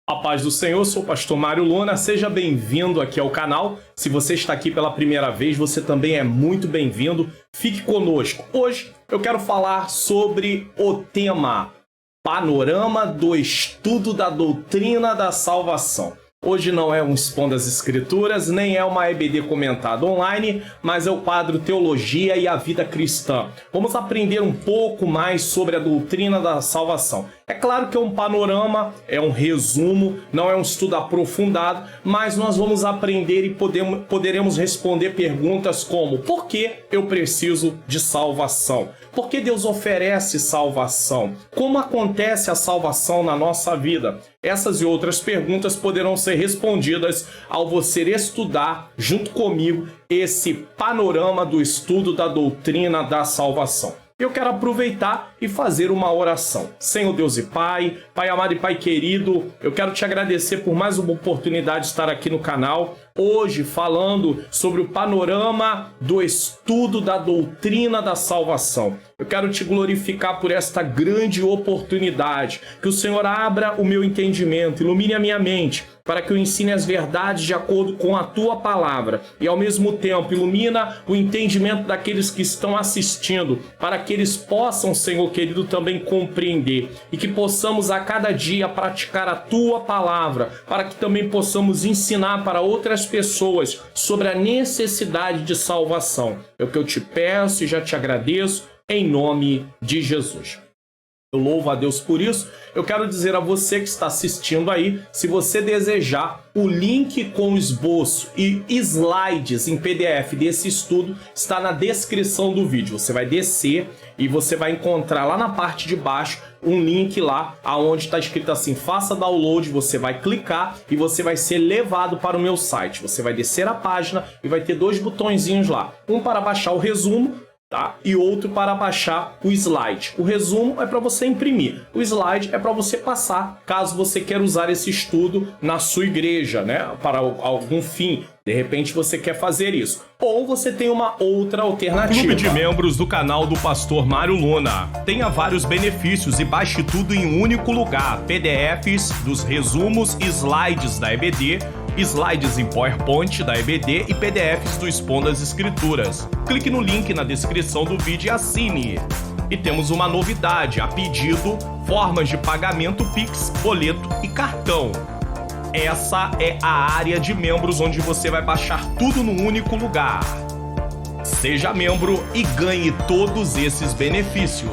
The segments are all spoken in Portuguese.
A paz do Senhor, sou o pastor Mário Luna, seja bem-vindo aqui ao canal. Se você está aqui pela primeira vez, você também é muito bem-vindo. Fique conosco. Hoje eu quero falar sobre o tema Panorama do Estudo da Doutrina da Salvação. Hoje não é um Expondo as Escrituras, nem é uma EBD comentada online, mas é o quadro Teologia e a Vida Cristã. Vamos aprender um pouco mais sobre a doutrina da salvação. É claro que é um panorama, é um resumo, não é um estudo aprofundado, mas nós vamos aprender e poderemos responder perguntas como: por que eu preciso de salvação? Por que Deus oferece salvação? Como acontece a salvação na nossa vida? Essas e outras perguntas poderão ser respondidas ao você estudar, junto comigo, esse panorama do estudo da doutrina da salvação. Eu quero aproveitar e fazer uma oração. Senhor Deus e Pai, Pai amado e Pai querido, eu quero te agradecer por mais uma oportunidade de estar aqui no canal, hoje falando sobre o panorama do estudo da doutrina da salvação. Eu quero te glorificar por esta grande oportunidade, que o Senhor abra o meu entendimento, ilumine a minha mente, para que eu ensine as verdades de acordo com a Tua Palavra e, ao mesmo tempo, ilumina o entendimento daqueles que estão assistindo, para que eles possam, Senhor querido, também compreender e que possamos a cada dia praticar a Tua Palavra, para que também possamos ensinar para outras pessoas sobre a necessidade de salvação. É o que eu te peço e já te agradeço, em nome de Jesus. Eu louvo a Deus por isso. Eu quero dizer a você que está assistindo aí, se você desejar, o link com o esboço e slides em PDF desse estudo está na descrição do vídeo. Você vai descer e você vai encontrar lá na parte de baixo um link lá aonde está escrito assim: faça download. Você vai clicar e você vai ser levado para o meu site. Você vai descer a página e vai ter dois botõezinhos lá. Um para baixar o resumo, tá? E outro para baixar o slide. O resumo é para você imprimir. O slide é para você passar, caso você queira usar esse estudo na sua igreja, né? Para algum fim. De repente você quer fazer isso. Ou você tem uma outra alternativa. Clube de membros do canal do pastor Mário Luna. Tenha vários benefícios e baixe tudo em um único lugar. PDFs dos resumos e slides da EBD, slides em PowerPoint da EBD e PDFs do Expondo as Escrituras. Clique no link na descrição do vídeo e assine. E temos uma novidade: a pedido, formas de pagamento Pix, boleto e cartão. Essa é a área de membros onde você vai baixar tudo num único lugar. Seja membro e ganhe todos esses benefícios.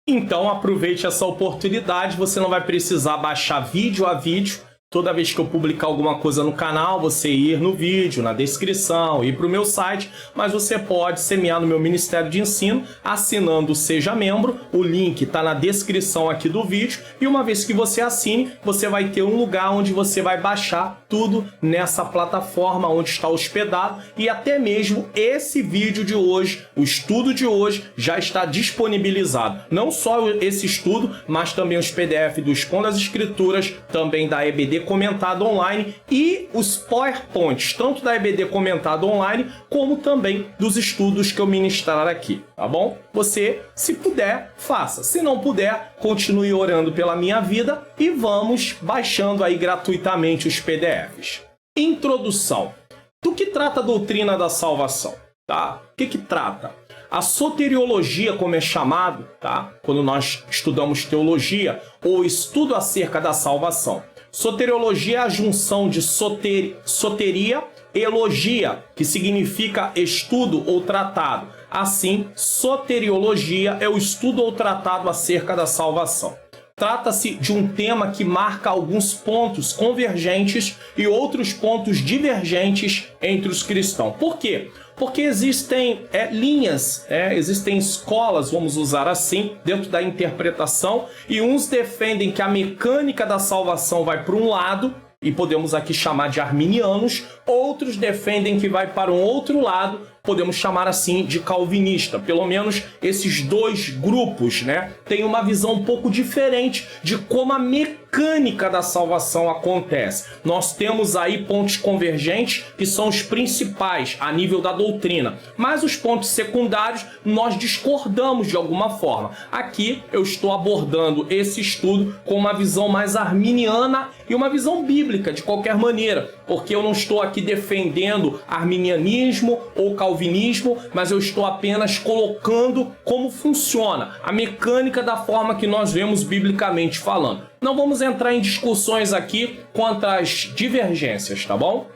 Então aproveite essa oportunidade, você não vai precisar baixar vídeo a vídeo. Toda vez que eu publicar alguma coisa no canal, você ir no vídeo, na descrição, ir para o meu site, mas você pode semear no meu Ministério de Ensino assinando Seja Membro. O link está na descrição aqui do vídeo e uma vez que você assine, você vai ter um lugar onde você vai baixar tudo nessa plataforma onde está hospedado e até mesmo esse vídeo de hoje, o estudo de hoje, já está disponibilizado. Não só esse estudo, mas também os PDF do Expondo as Escrituras, também da EBD comentado online e os PowerPoints, tanto da EBD comentado online, como também dos estudos que eu ministrar aqui, tá bom? Você, se puder, faça. Se não puder, continue orando pela minha vida e vamos baixando aí gratuitamente os PDFs. Introdução. Do que trata a doutrina da salvação? Tá? O que trata? A soteriologia, como é chamado, tá? Quando nós estudamos teologia, ou estudo acerca da salvação. Soteriologia é a junção de soteria e logia, que significa estudo ou tratado. Assim, soteriologia é o estudo ou tratado acerca da salvação. Trata-se de um tema que marca alguns pontos convergentes e outros pontos divergentes entre os cristãos. Por quê? Porque existem linhas, existem escolas, vamos usar assim, dentro da interpretação, e uns defendem que a mecânica da salvação vai para um lado, e podemos aqui chamar de arminianos, outros defendem que vai para um outro lado, podemos chamar assim de calvinista. Pelo menos esses dois grupos, têm uma visão um pouco diferente de como a mecânica mecânica da salvação acontece. Nós temos aí pontos convergentes que são os principais a nível da doutrina, mas os pontos secundários nós discordamos de alguma forma. Aqui eu estou abordando esse estudo com uma visão mais arminiana e uma visão bíblica de qualquer maneira, porque eu não estou aqui defendendo arminianismo ou calvinismo, mas eu estou apenas colocando como funciona a mecânica da forma que nós vemos biblicamente falando. Não vamos entrar em discussões aqui quanto às divergências, tá bom?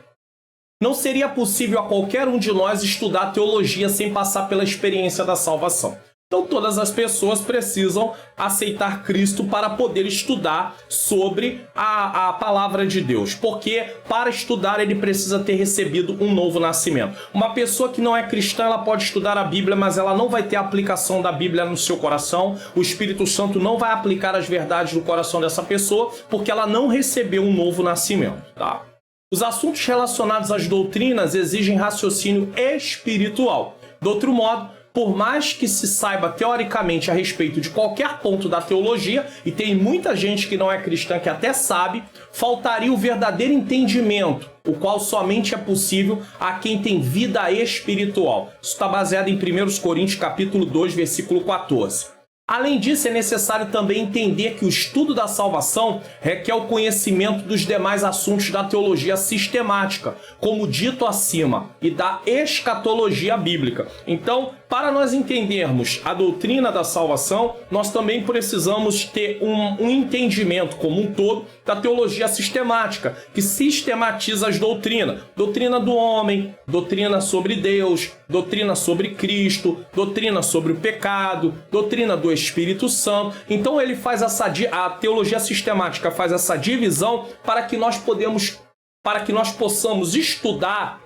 Não seria possível a qualquer um de nós estudar teologia sem passar pela experiência da salvação. Então todas as pessoas precisam aceitar Cristo para poder estudar sobre a palavra de Deus. Porque para estudar ele precisa ter recebido um novo nascimento. Uma pessoa que não é cristã, ela pode estudar a Bíblia, mas ela não vai ter a aplicação da Bíblia no seu coração. O Espírito Santo não vai aplicar as verdades no coração dessa pessoa, porque ela não recebeu um novo nascimento, tá? Os assuntos relacionados às doutrinas exigem raciocínio espiritual. De outro modo, por mais que se saiba teoricamente a respeito de qualquer ponto da teologia, e tem muita gente que não é cristã que até sabe, faltaria o verdadeiro entendimento, o qual somente é possível a quem tem vida espiritual. Isso está baseado em 1 Coríntios capítulo 2, versículo 14. Além disso, é necessário também entender que o estudo da salvação requer o conhecimento dos demais assuntos da teologia sistemática, como dito acima, e da escatologia bíblica. Então, para nós entendermos a doutrina da salvação, nós também precisamos ter um entendimento como um todo da teologia sistemática, que sistematiza as doutrinas. Doutrina do homem, doutrina sobre Deus, doutrina sobre Cristo, doutrina sobre o pecado, doutrina do Espírito Santo. Então ele faz a teologia sistemática faz essa divisão para que nós possamos estudar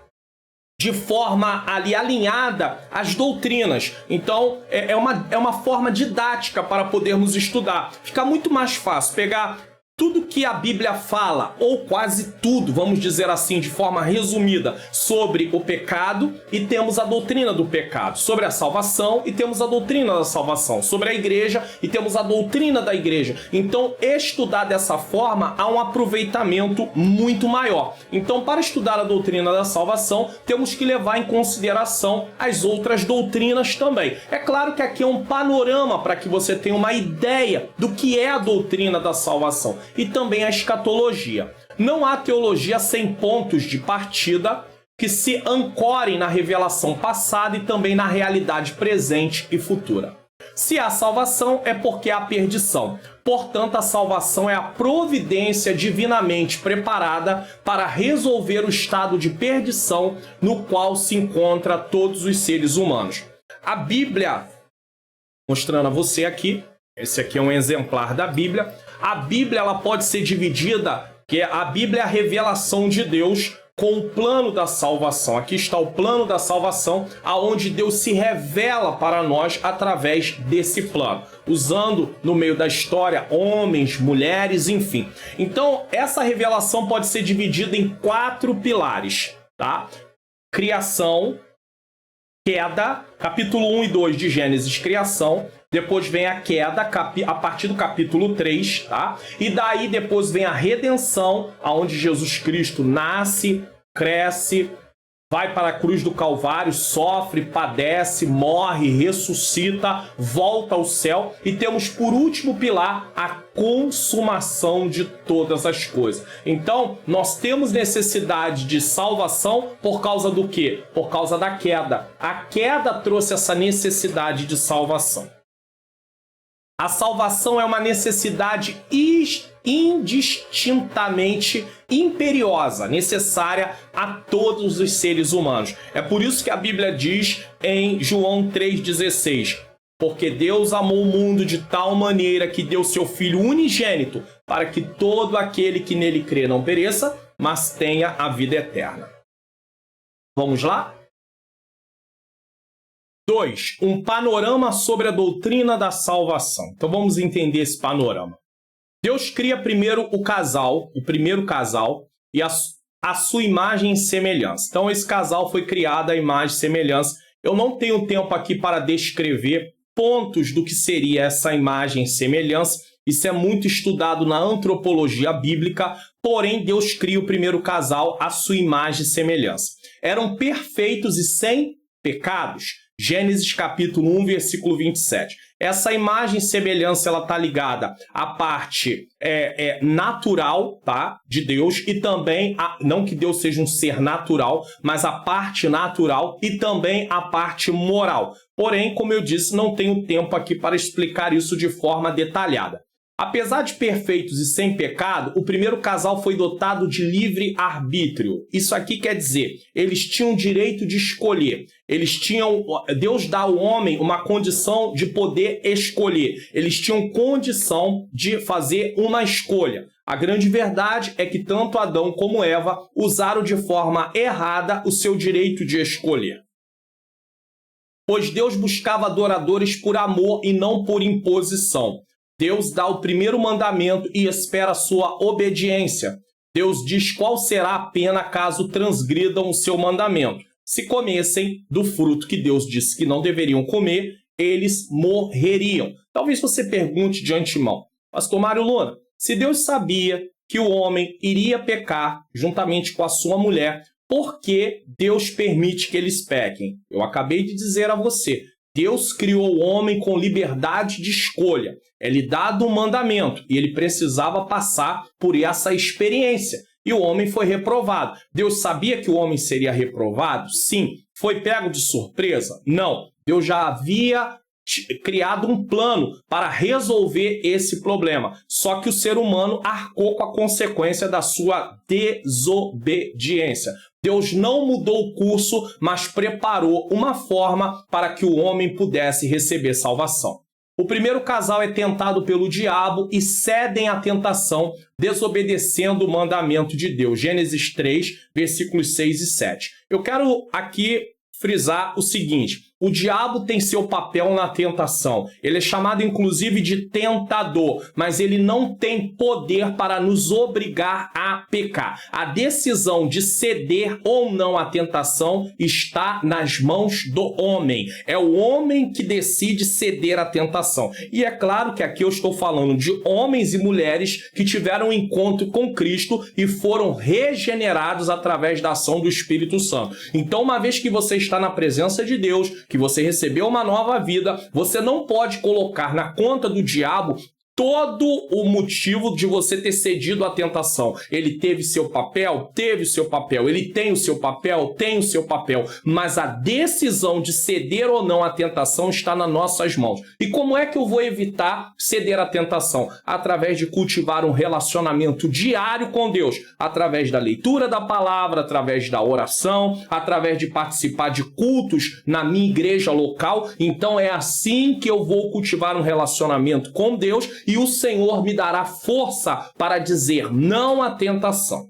de forma ali alinhada as doutrinas. Então é uma forma didática para podermos estudar. Fica muito mais fácil pegar tudo que a Bíblia fala, ou quase tudo, vamos dizer assim, de forma resumida, sobre o pecado, e temos a doutrina do pecado, sobre a salvação, e temos a doutrina da salvação, sobre a igreja, e temos a doutrina da igreja. Então, estudar dessa forma há um aproveitamento muito maior. Então, para estudar a doutrina da salvação, temos que levar em consideração as outras doutrinas também. É claro que aqui é um panorama para que você tenha uma ideia do que é a doutrina da salvação. E também a escatologia. Não há teologia sem pontos de partida que se ancorem na revelação passada e também na realidade presente e futura. Se há salvação, é porque há perdição. Portanto, a salvação é a providência divinamente preparada para resolver o estado de perdição no qual se encontram todos os seres humanos. A Bíblia, mostrando a você aqui, esse aqui é um exemplar da Bíblia. A Bíblia ela pode ser dividida, que a Bíblia é a revelação de Deus com o plano da salvação. Aqui está o plano da salvação, aonde Deus se revela para nós através desse plano, usando no meio da história homens, mulheres, enfim. Então, essa revelação pode ser dividida em 4 pilares, tá? Criação, queda, capítulo 1 e 2 de Gênesis, criação. Depois vem a queda, a partir do capítulo 3, tá? E daí depois vem a redenção, aonde Jesus Cristo nasce, cresce, vai para a cruz do Calvário, sofre, padece, morre, ressuscita, volta ao céu. E temos por último pilar a consumação de todas as coisas. Então, nós temos necessidade de salvação por causa do quê? Por causa da queda. A queda trouxe essa necessidade de salvação. A salvação é uma necessidade indistintamente imperiosa, necessária a todos os seres humanos. É por isso que a Bíblia diz em João 3,16: porque Deus amou o mundo de tal maneira que deu seu Filho unigênito, para que todo aquele que nele crê não pereça, mas tenha a vida eterna. Vamos lá? 2. Um panorama sobre a doutrina da salvação. Então vamos entender esse panorama. Deus cria primeiro o primeiro casal, e a sua imagem e semelhança. Então esse casal foi criado à imagem e semelhança. Eu não tenho tempo aqui para descrever pontos do que seria essa imagem e semelhança, Isso é muito estudado na antropologia bíblica, porém Deus cria o primeiro casal à sua imagem e semelhança. Eram perfeitos e sem pecados. Gênesis capítulo 1, versículo 27. Essa imagem e semelhança ela está ligada à parte natural, tá, de Deus e também, não que Deus seja um ser natural, mas a parte natural e também a parte moral. Porém, como eu disse, não tenho tempo aqui para explicar isso de forma detalhada. Apesar de perfeitos e sem pecado, o primeiro casal foi dotado de livre arbítrio. Isso aqui quer dizer, eles tinham direito de escolher. Deus dá ao homem uma condição de poder escolher. Eles tinham condição de fazer uma escolha. A grande verdade é que tanto Adão como Eva usaram de forma errada o seu direito de escolher. Pois Deus buscava adoradores por amor e não por imposição. Deus dá o primeiro mandamento e espera a sua obediência. Deus diz qual será a pena caso transgridam o seu mandamento. Se comessem do fruto que Deus disse que não deveriam comer, eles morreriam. Talvez você pergunte de antemão, Pastor Mário Luna, se Deus sabia que o homem iria pecar juntamente com a sua mulher, por que Deus permite que eles pequem? Eu acabei de dizer a você, Deus criou o homem com liberdade de escolha. É-lhe dado um mandamento e ele precisava passar por essa experiência. E o homem foi reprovado. Deus sabia que o homem seria reprovado? Sim. Foi pego de surpresa? Não. Deus já havia criado um plano para resolver esse problema. Só que o ser humano arcou com a consequência da sua desobediência. Deus não mudou o curso, mas preparou uma forma para que o homem pudesse receber salvação. O primeiro casal é tentado pelo diabo e cedem à tentação, desobedecendo o mandamento de Deus. Gênesis 3, versículos 6 e 7. Eu quero aqui frisar o seguinte: o diabo tem seu papel na tentação. Ele é chamado, inclusive, de tentador, mas ele não tem poder para nos obrigar a pecar. A decisão de ceder ou não à tentação está nas mãos do homem. É o homem que decide ceder à tentação. E é claro que aqui eu estou falando de homens e mulheres que tiveram um encontro com Cristo e foram regenerados através da ação do Espírito Santo. Então, uma vez que você está na presença de Deus, que você recebeu uma nova vida, você não pode colocar na conta do diabo todo o motivo de você ter cedido à tentação. Ele teve seu papel? Teve o seu papel. Ele tem o seu papel? Tem o seu papel. Mas a decisão de ceder ou não à tentação está nas nossas mãos. E como é que eu vou evitar ceder à tentação? Através de cultivar um relacionamento diário com Deus, através da leitura da palavra, através da oração, através de participar de cultos na minha igreja local. Então é assim que eu vou cultivar um relacionamento com Deus e o Senhor me dará força para dizer não à tentação.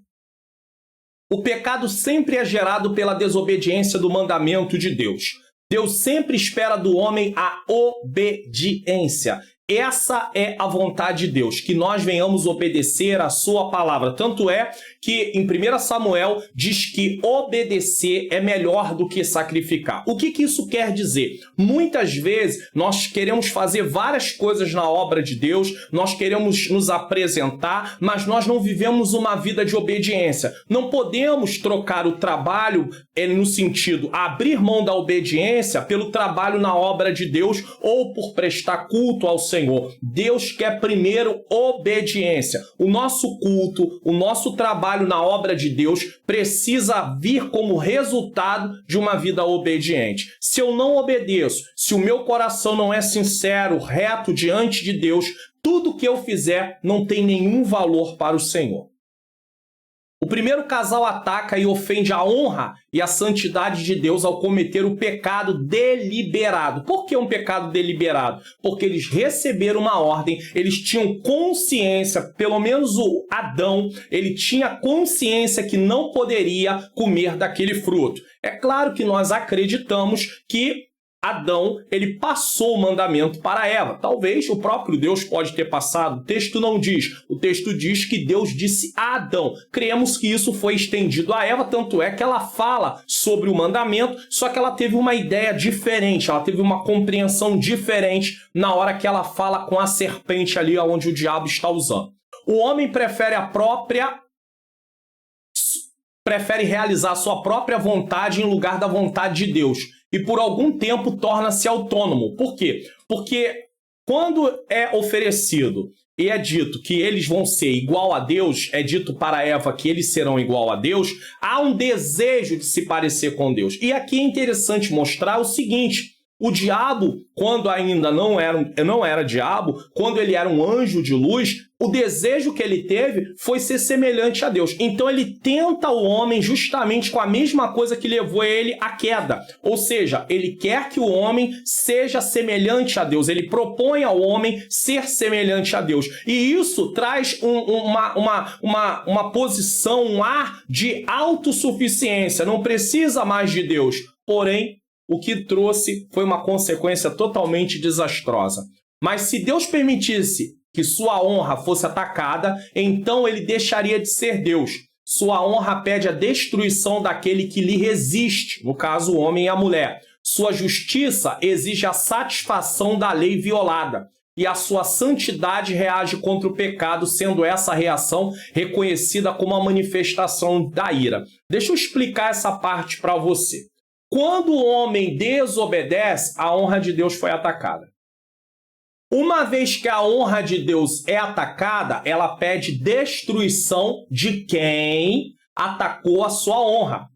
O pecado sempre é gerado pela desobediência do mandamento de Deus. Deus sempre espera do homem a obediência. Essa é a vontade de Deus, que nós venhamos obedecer a sua palavra. Tanto é que em 1 Samuel diz que obedecer é melhor do que sacrificar. O que isso quer dizer? Muitas vezes nós queremos fazer várias coisas na obra de Deus, nós queremos nos apresentar, mas nós não vivemos uma vida de obediência. Não podemos trocar o trabalho no sentido abrir mão da obediência pelo trabalho na obra de Deus ou por prestar culto ao Senhor. Deus quer primeiro obediência. O nosso culto, o nosso trabalho na obra de Deus precisa vir como resultado de uma vida obediente. Se eu não obedeço, se o meu coração não é sincero, reto diante de Deus, tudo que eu fizer não tem nenhum valor para o Senhor. O primeiro casal ataca e ofende a honra e a santidade de Deus ao cometer o pecado deliberado. Por que um pecado deliberado? Porque eles receberam uma ordem, eles tinham consciência, pelo menos o Adão, ele tinha consciência que não poderia comer daquele fruto. É claro que nós acreditamos que Adão, ele passou o mandamento para Eva. Talvez o próprio Deus pode ter passado. O texto não diz. O texto diz que Deus disse a Adão. Cremos que isso foi estendido a Eva, tanto é que ela fala sobre o mandamento, só que ela teve uma ideia diferente, ela teve uma compreensão diferente na hora que ela fala com a serpente ali onde o diabo está usando. O homem prefere realizar a sua própria vontade em lugar da vontade de Deus. E por algum tempo torna-se autônomo. Por quê? Porque quando é oferecido e é dito que eles vão ser igual a Deus, é dito para Eva que eles serão igual a Deus, há um desejo de se parecer com Deus. E aqui é interessante mostrar o seguinte: o diabo, quando ainda não era diabo, quando ele era um anjo de luz, o desejo que ele teve foi ser semelhante a Deus. Então ele tenta o homem justamente com a mesma coisa que levou ele à queda. Ou seja, ele quer que o homem seja semelhante a Deus. Ele propõe ao homem ser semelhante a Deus. E isso traz uma posição, um ar de autossuficiência. Não precisa mais de Deus. Porém, o que trouxe foi uma consequência totalmente desastrosa. Mas se Deus permitisse que sua honra fosse atacada, então ele deixaria de ser Deus. Sua honra pede a destruição daquele que lhe resiste, no caso o homem e a mulher. Sua justiça exige a satisfação da lei violada. E a sua santidade reage contra o pecado, sendo essa reação reconhecida como a manifestação da ira. Deixa eu explicar essa parte para você. Quando o homem desobedece, a honra de Deus foi atacada. Uma vez que a honra de Deus é atacada, ela pede destruição de quem atacou a sua honra.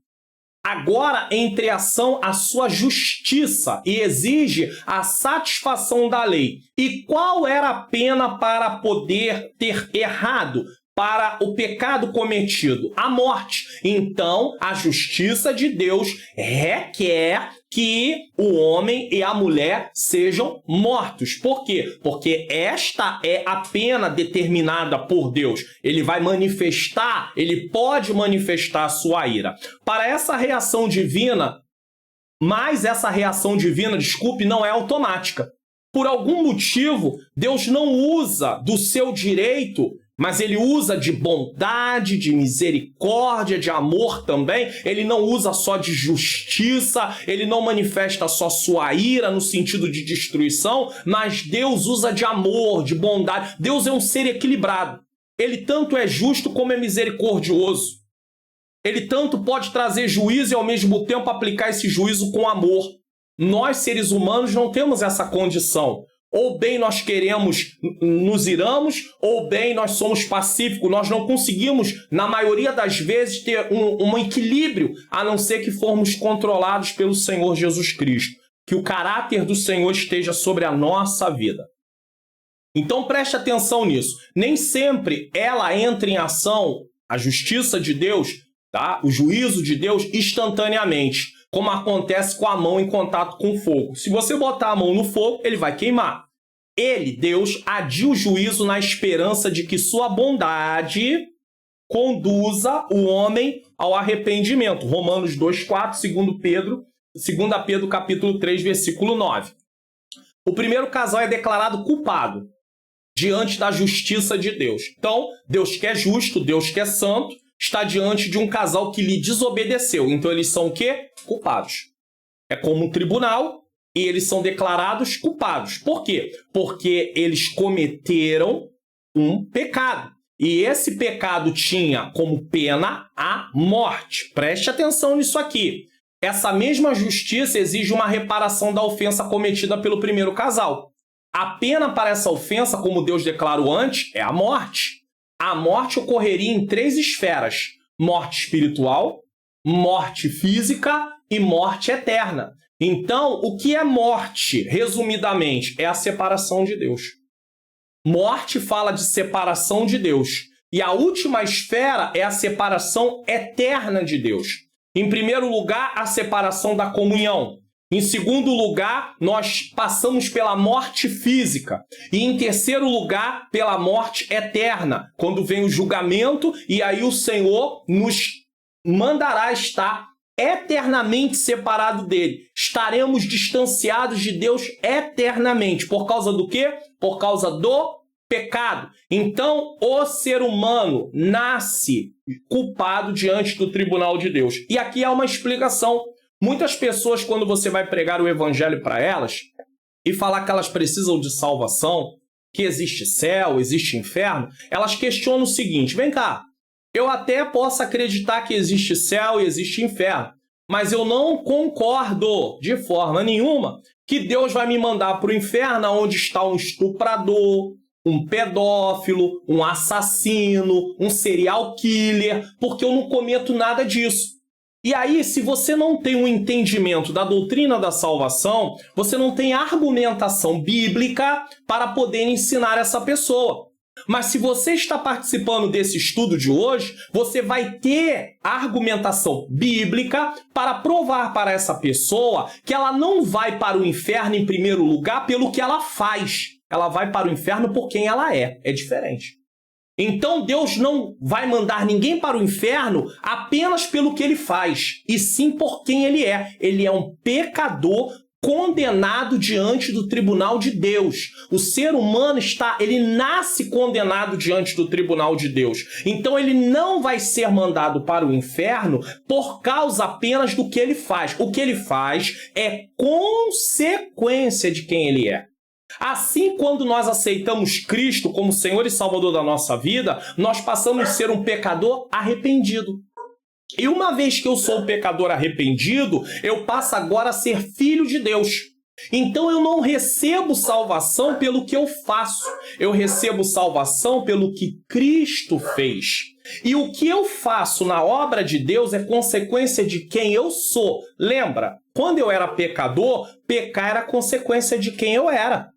Agora entra em ação a sua justiça e exige a satisfação da lei. E qual era a pena para poder ter errado? Para o pecado cometido, a morte. Então, a justiça de Deus requer que o homem e a mulher sejam mortos. Por quê? Porque esta é a pena determinada por Deus. Ele vai manifestar, ele pode manifestar a sua ira. Para essa reação divina, mas essa reação divina, não é automática. Por algum motivo, Deus não usa do seu direito, mas ele usa de bondade, de misericórdia, de amor também. Ele não usa só de justiça, ele não manifesta só sua ira no sentido de destruição, mas Deus usa de amor, de bondade. Deus é um ser equilibrado. Ele tanto é justo como é misericordioso. Ele tanto pode trazer juízo e ao mesmo tempo aplicar esse juízo com amor. Nós, seres humanos, não temos essa condição. Ou bem nós queremos, nos iramos, ou bem nós somos pacíficos. Nós não conseguimos, na maioria das vezes, ter um equilíbrio, a não ser que formos controlados pelo Senhor Jesus Cristo. Que o caráter do Senhor esteja sobre a nossa vida. Então preste atenção nisso. Nem sempre ela entra em ação, a justiça de Deus, tá? O juízo de Deus, instantaneamente, como acontece com a mão em contato com o fogo. Se você botar a mão no fogo, ele vai queimar. Ele, Deus, adia o juízo na esperança de que sua bondade conduza o homem ao arrependimento. Romanos 2,4, 2 Pedro capítulo 3, versículo 9. O primeiro casal é declarado culpado diante da justiça de Deus. Então, Deus que é justo, Deus que é santo, está diante de um casal que lhe desobedeceu. Então, eles são o quê? Culpados. É como um tribunal e eles são declarados culpados. Por quê? Porque eles cometeram um pecado. E esse pecado tinha como pena a morte. Preste atenção nisso aqui. Essa mesma justiça exige uma reparação da ofensa cometida pelo primeiro casal. A pena para essa ofensa, como Deus declarou antes, é a morte. A morte ocorreria em 3 esferas: morte espiritual, morte física e morte eterna. Então, o que é morte, resumidamente? É a separação de Deus. Morte fala de separação de Deus. E a última esfera é a separação eterna de Deus. Em primeiro lugar, a separação da comunhão. Em segundo lugar, nós passamos pela morte física. E em terceiro lugar, pela morte eterna, quando vem o julgamento e aí o Senhor nos mandará estar eternamente separado dele. Estaremos distanciados de Deus eternamente. Por causa do quê? Por causa do pecado. Então, o ser humano nasce culpado diante do tribunal de Deus. E aqui há uma explicação. Muitas pessoas, quando você vai pregar o evangelho para elas e falar que elas precisam de salvação, que existe céu, existe inferno, elas questionam o seguinte: vem cá, eu até posso acreditar que existe céu e existe inferno, mas eu não concordo de forma nenhuma que Deus vai me mandar para o inferno onde está um estuprador, um pedófilo, um assassino, um serial killer, porque eu não cometo nada disso. E aí, se você não tem um entendimento da doutrina da salvação, você não tem argumentação bíblica para poder ensinar essa pessoa. Mas se você está participando desse estudo de hoje, você vai ter argumentação bíblica para provar para essa pessoa que ela não vai para o inferno em primeiro lugar pelo que ela faz. Ela vai para o inferno por quem ela é. É diferente. Então Deus não vai mandar ninguém para o inferno apenas pelo que ele faz, e sim por quem ele é. Ele é um pecador condenado diante do tribunal de Deus. O ser humano ele nasce condenado diante do tribunal de Deus. Então ele não vai ser mandado para o inferno por causa apenas do que ele faz. O que ele faz é consequência de quem ele é. Assim, quando nós aceitamos Cristo como Senhor e Salvador da nossa vida, nós passamos a ser um pecador arrependido. E uma vez que eu sou um pecador arrependido, eu passo agora a ser filho de Deus. Então eu não recebo salvação pelo que eu faço, eu recebo salvação pelo que Cristo fez. E o que eu faço na obra de Deus é consequência de quem eu sou. Lembra, quando eu era pecador, pecar era consequência de quem eu era.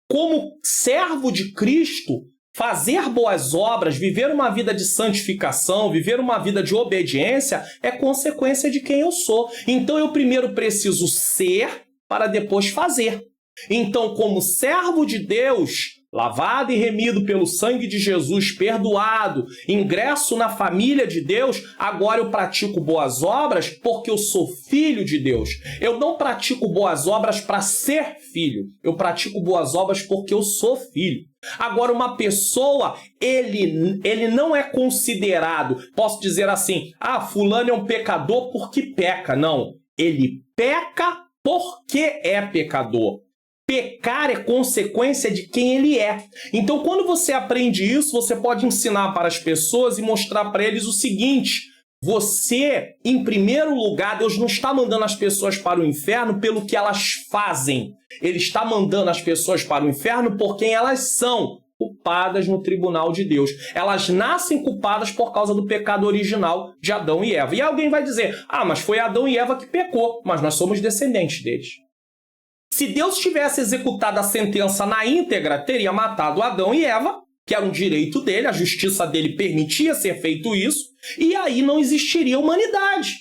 Como servo de Cristo, fazer boas obras, viver uma vida de santificação, viver uma vida de obediência é consequência de quem eu sou. Então eu primeiro preciso ser para depois fazer. Então, como servo de Deus, lavado e remido pelo sangue de Jesus, perdoado, ingresso na família de Deus, agora eu pratico boas obras porque eu sou filho de Deus. Eu não pratico boas obras para ser filho, eu pratico boas obras porque eu sou filho. Agora, uma pessoa, ele não é considerado, posso dizer assim, fulano é um pecador porque peca. Não, ele peca porque é pecador. Pecar é consequência de quem ele é. Então, quando você aprende isso, você pode ensinar para as pessoas e mostrar para eles o seguinte: você, em primeiro lugar, Deus não está mandando as pessoas para o inferno pelo que elas fazem. Ele está mandando as pessoas para o inferno por quem elas são, culpadas no tribunal de Deus. Elas nascem culpadas por causa do pecado original de Adão e Eva. E alguém vai dizer, mas foi Adão e Eva que pecou, mas nós somos descendentes deles. Se Deus tivesse executado a sentença na íntegra, teria matado Adão e Eva, que era um direito dele, a justiça dele permitia ser feito isso, e aí não existiria humanidade.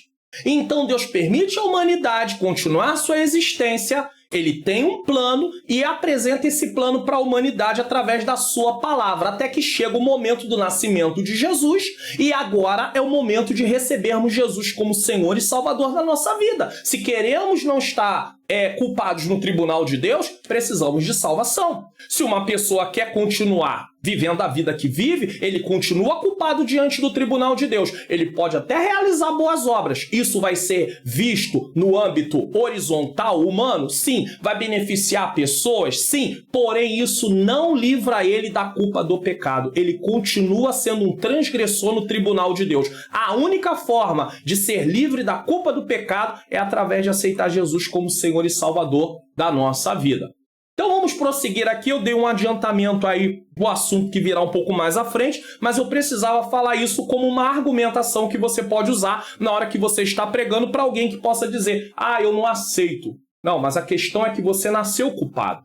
Então Deus permite à humanidade continuar sua existência, ele tem um plano e apresenta esse plano para a humanidade através da sua palavra, até que chega o momento do nascimento de Jesus, e agora é o momento de recebermos Jesus como Senhor e Salvador da nossa vida. Se queremos não estar culpados no tribunal de Deus, precisamos de salvação. Se uma pessoa quer continuar vivendo a vida que vive, ele continua culpado diante do tribunal de Deus. Ele pode até realizar boas obras. Isso vai ser visto no âmbito horizontal, humano? Sim. Vai beneficiar pessoas? Sim. Porém, isso não livra ele da culpa do pecado. Ele continua sendo um transgressor no tribunal de Deus. A única forma de ser livre da culpa do pecado é através de aceitar Jesus como Senhor e Salvador da nossa vida. Então vamos prosseguir aqui. Eu dei um adiantamento aí do assunto que virá um pouco mais à frente, mas eu precisava falar isso como uma argumentação que você pode usar na hora que você está pregando para alguém que possa dizer, eu não aceito. Não, mas a questão é que você nasceu culpado.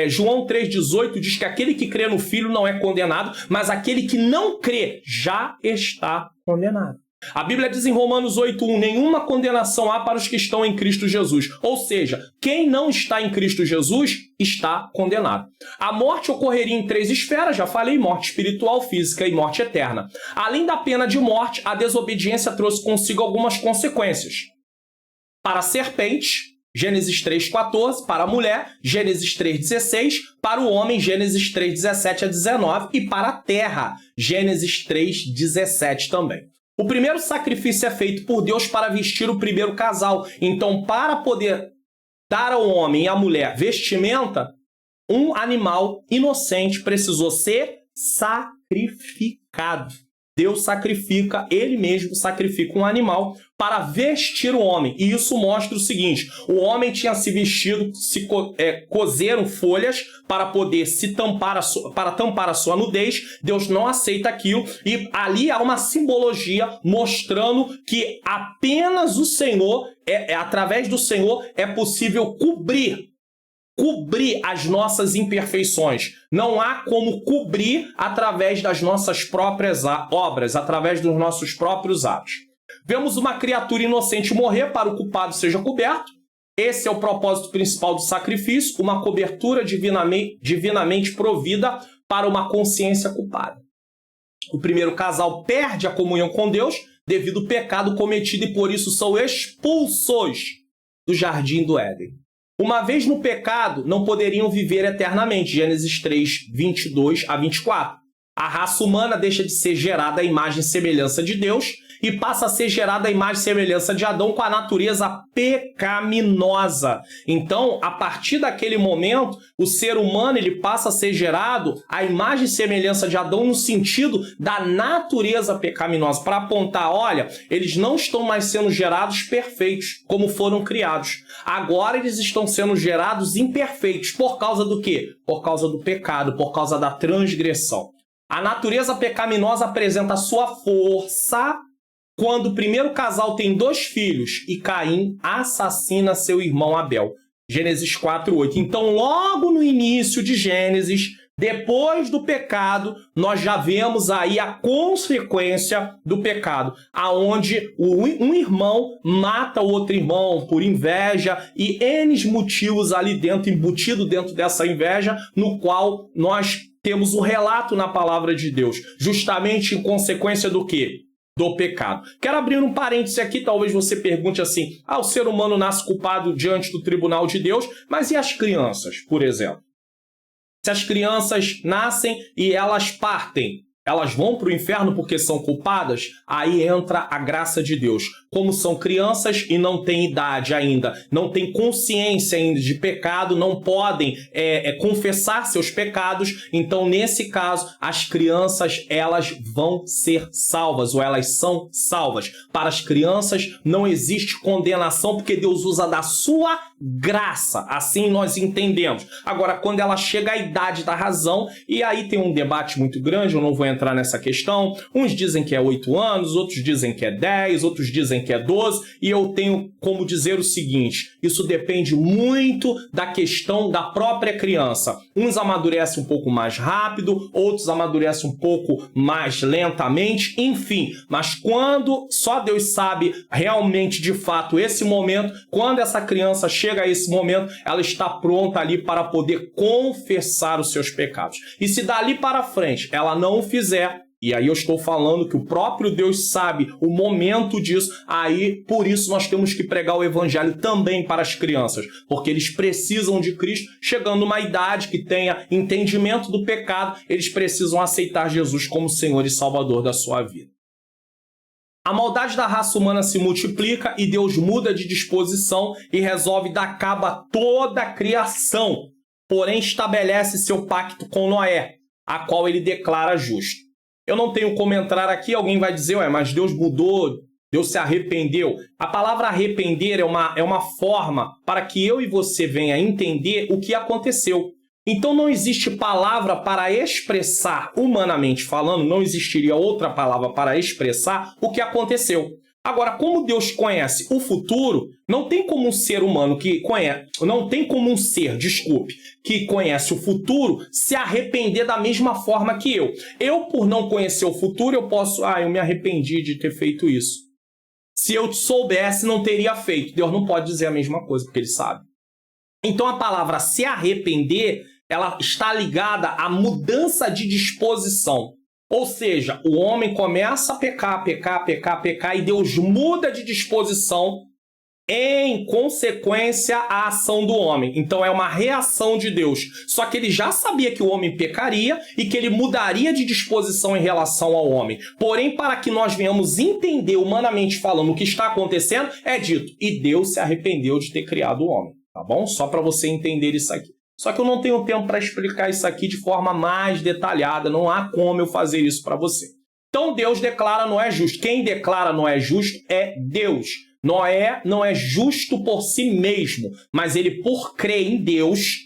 João 3,18 diz que aquele que crê no Filho não é condenado, mas aquele que não crê já está condenado. A Bíblia diz em Romanos 8,1, nenhuma condenação há para os que estão em Cristo Jesus. Ou seja, quem não está em Cristo Jesus está condenado. A morte ocorreria em 3 esferas, já falei, morte espiritual, física e morte eterna. Além da pena de morte, a desobediência trouxe consigo algumas consequências. Para a serpente, Gênesis 3,14, para a mulher, Gênesis 3,16, para o homem, Gênesis 3,17 a 19, e para a terra, Gênesis 3,17 também. O primeiro sacrifício é feito por Deus para vestir o primeiro casal. Então, para poder dar ao homem e à mulher vestimenta, um animal inocente precisou ser sacrificado. Deus sacrifica, ele mesmo sacrifica um animal para vestir o homem. E isso mostra o seguinte: o homem tinha se vestido, cozeram folhas para poder para tampar a sua nudez. Deus não aceita aquilo. E ali há uma simbologia mostrando que apenas o Senhor, através do Senhor, é possível cobrir as nossas imperfeições. Não há como cobrir através das nossas próprias obras, através dos nossos próprios atos. Vemos uma criatura inocente morrer para o culpado seja coberto. Esse é o propósito principal do sacrifício, uma cobertura divinamente provida para uma consciência culpada. O primeiro casal perde a comunhão com Deus devido ao pecado cometido e por isso são expulsos do jardim do Éden. Uma vez no pecado, não poderiam viver eternamente. Gênesis 3, 22 a 24. A raça humana deixa de ser gerada à imagem e semelhança de Deus e passa a ser gerada à imagem e semelhança de Adão com a natureza pecaminosa. Então, a partir daquele momento, o ser humano ele passa a ser gerado à imagem e semelhança de Adão no sentido da natureza pecaminosa, para apontar, olha, eles não estão mais sendo gerados perfeitos, como foram criados. Agora eles estão sendo gerados imperfeitos. Por causa do quê? Por causa do pecado, por causa da transgressão. A natureza pecaminosa apresenta sua força quando o primeiro casal tem 2 filhos e Caim assassina seu irmão Abel. Gênesis 4:8. Então, logo no início de Gênesis, depois do pecado, nós já vemos aí a consequência do pecado, aonde um irmão mata o outro irmão por inveja e N motivos ali dentro, embutido dentro dessa inveja, no qual nós temos um relato na palavra de Deus, justamente em consequência do quê? Do pecado. Quero abrir um parêntese aqui, talvez você pergunte assim, o ser humano nasce culpado diante do tribunal de Deus, mas e as crianças, por exemplo? Se as crianças nascem e elas partem, elas vão para o inferno porque são culpadas? Aí entra a graça de Deus. Como são crianças e não têm idade ainda, não têm consciência ainda de pecado, não podem confessar seus pecados, então nesse caso as crianças elas vão ser salvas, ou elas são salvas. Para as crianças não existe condenação porque Deus usa da sua graça, assim nós entendemos. Agora, quando ela chega à idade da razão, e aí tem um debate muito grande, eu não vou entrar nessa questão, uns dizem que é 8 anos, outros dizem que é 10, outros dizem que é 12, e eu tenho como dizer o seguinte, isso depende muito da questão da própria criança. Uns amadurecem um pouco mais rápido, outros amadurecem um pouco mais lentamente, enfim, mas quando só Deus sabe realmente de fato esse momento, quando essa criança chega a esse momento, ela está pronta ali para poder confessar os seus pecados. E se dali para frente ela não o fizer, e aí eu estou falando que o próprio Deus sabe o momento disso, aí por isso nós temos que pregar o evangelho também para as crianças, porque eles precisam de Cristo, chegando numa idade que tenha entendimento do pecado, eles precisam aceitar Jesus como Senhor e Salvador da sua vida. A maldade da raça humana se multiplica e Deus muda de disposição e resolve dar cabo a toda a criação, porém estabelece seu pacto com Noé, a qual ele declara justo. Eu não tenho como entrar aqui, alguém vai dizer, mas Deus mudou, Deus se arrependeu. A palavra arrepender é uma forma para que eu e você venha entender o que aconteceu. Então não existe palavra para expressar, humanamente falando, não existiria outra palavra para expressar o que aconteceu. Agora, como Deus conhece o futuro, não tem como um ser humano que conhece, não tem como um ser, que conhece o futuro se arrepender da mesma forma que eu. Eu, por não conhecer o futuro, eu posso, eu me arrependi de ter feito isso. Se eu soubesse, não teria feito. Deus não pode dizer a mesma coisa, porque ele sabe. Então a palavra se arrepender, ela está ligada à mudança de disposição. Ou seja, o homem começa a pecar, e Deus muda de disposição em consequência à ação do homem. Então é uma reação de Deus. Só que ele já sabia que o homem pecaria e que ele mudaria de disposição em relação ao homem. Porém, para que nós venhamos entender humanamente falando o que está acontecendo, é dito, e Deus se arrependeu de ter criado o homem. Tá bom? Só para você entender isso aqui. Só que eu não tenho tempo para explicar isso aqui de forma mais detalhada. Não há como eu fazer isso para você. Então Deus declara Noé justo. Quem declara Noé justo é Deus. Noé não é justo por si mesmo, mas ele, por crer em Deus,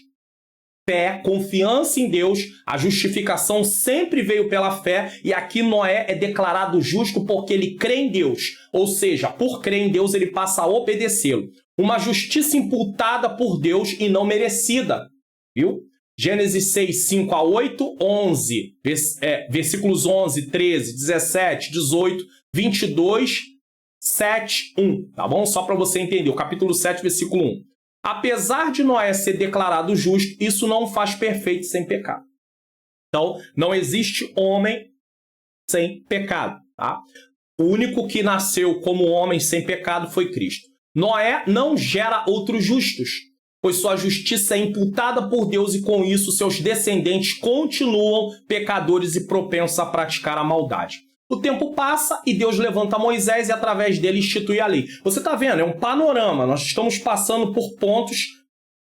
fé, confiança em Deus, a justificação sempre veio pela fé, e aqui Noé é declarado justo porque ele crê em Deus. Ou seja, por crer em Deus, ele passa a obedecê-lo. Uma justiça imputada por Deus e não merecida. Viu? Gênesis 6, 5 a 8, 11, versículos 11, 13, 17, 18, 22... 7, 1, tá bom? Só para você entender, o capítulo 7, versículo 1. Apesar de Noé ser declarado justo, isso não o faz perfeito sem pecado. Então, não existe homem sem pecado, tá? O único que nasceu como homem sem pecado foi Cristo. Noé não gera outros justos, pois sua justiça é imputada por Deus e com isso seus descendentes continuam pecadores e propensos a praticar a maldade. O tempo passa e Deus levanta Moisés e através dele institui a lei. Você está vendo? É um panorama. Nós estamos passando por pontos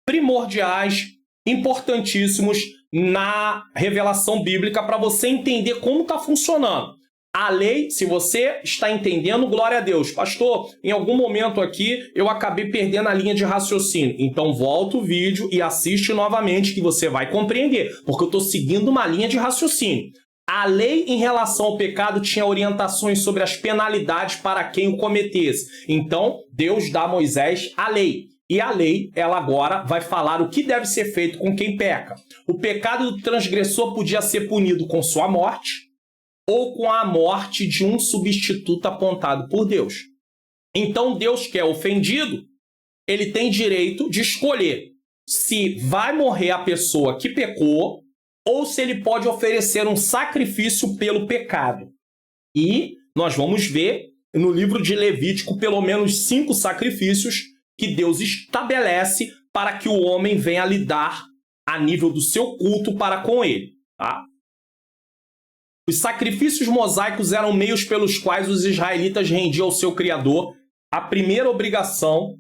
primordiais, importantíssimos na revelação bíblica para você entender como está funcionando. A lei, se você está entendendo, glória a Deus. Pastor, em algum momento aqui eu acabei perdendo a linha de raciocínio. Então volta o vídeo e assiste novamente que você vai compreender, porque eu estou seguindo uma linha de raciocínio. A lei em relação ao pecado tinha orientações sobre as penalidades para quem o cometesse. Então, Deus dá a Moisés a lei. E a lei, ela agora vai falar o que deve ser feito com quem peca. O pecado do transgressor podia ser punido com sua morte ou com a morte de um substituto apontado por Deus. Então, Deus, que é ofendido, ele tem direito de escolher se vai morrer a pessoa que pecou ou se ele pode oferecer um sacrifício pelo pecado. E nós vamos ver no livro de Levítico pelo menos 5 sacrifícios que Deus estabelece para que o homem venha lidar a nível do seu culto para com ele. Tá? Os sacrifícios mosaicos eram meios pelos quais os israelitas rendiam ao seu Criador a primeira obrigação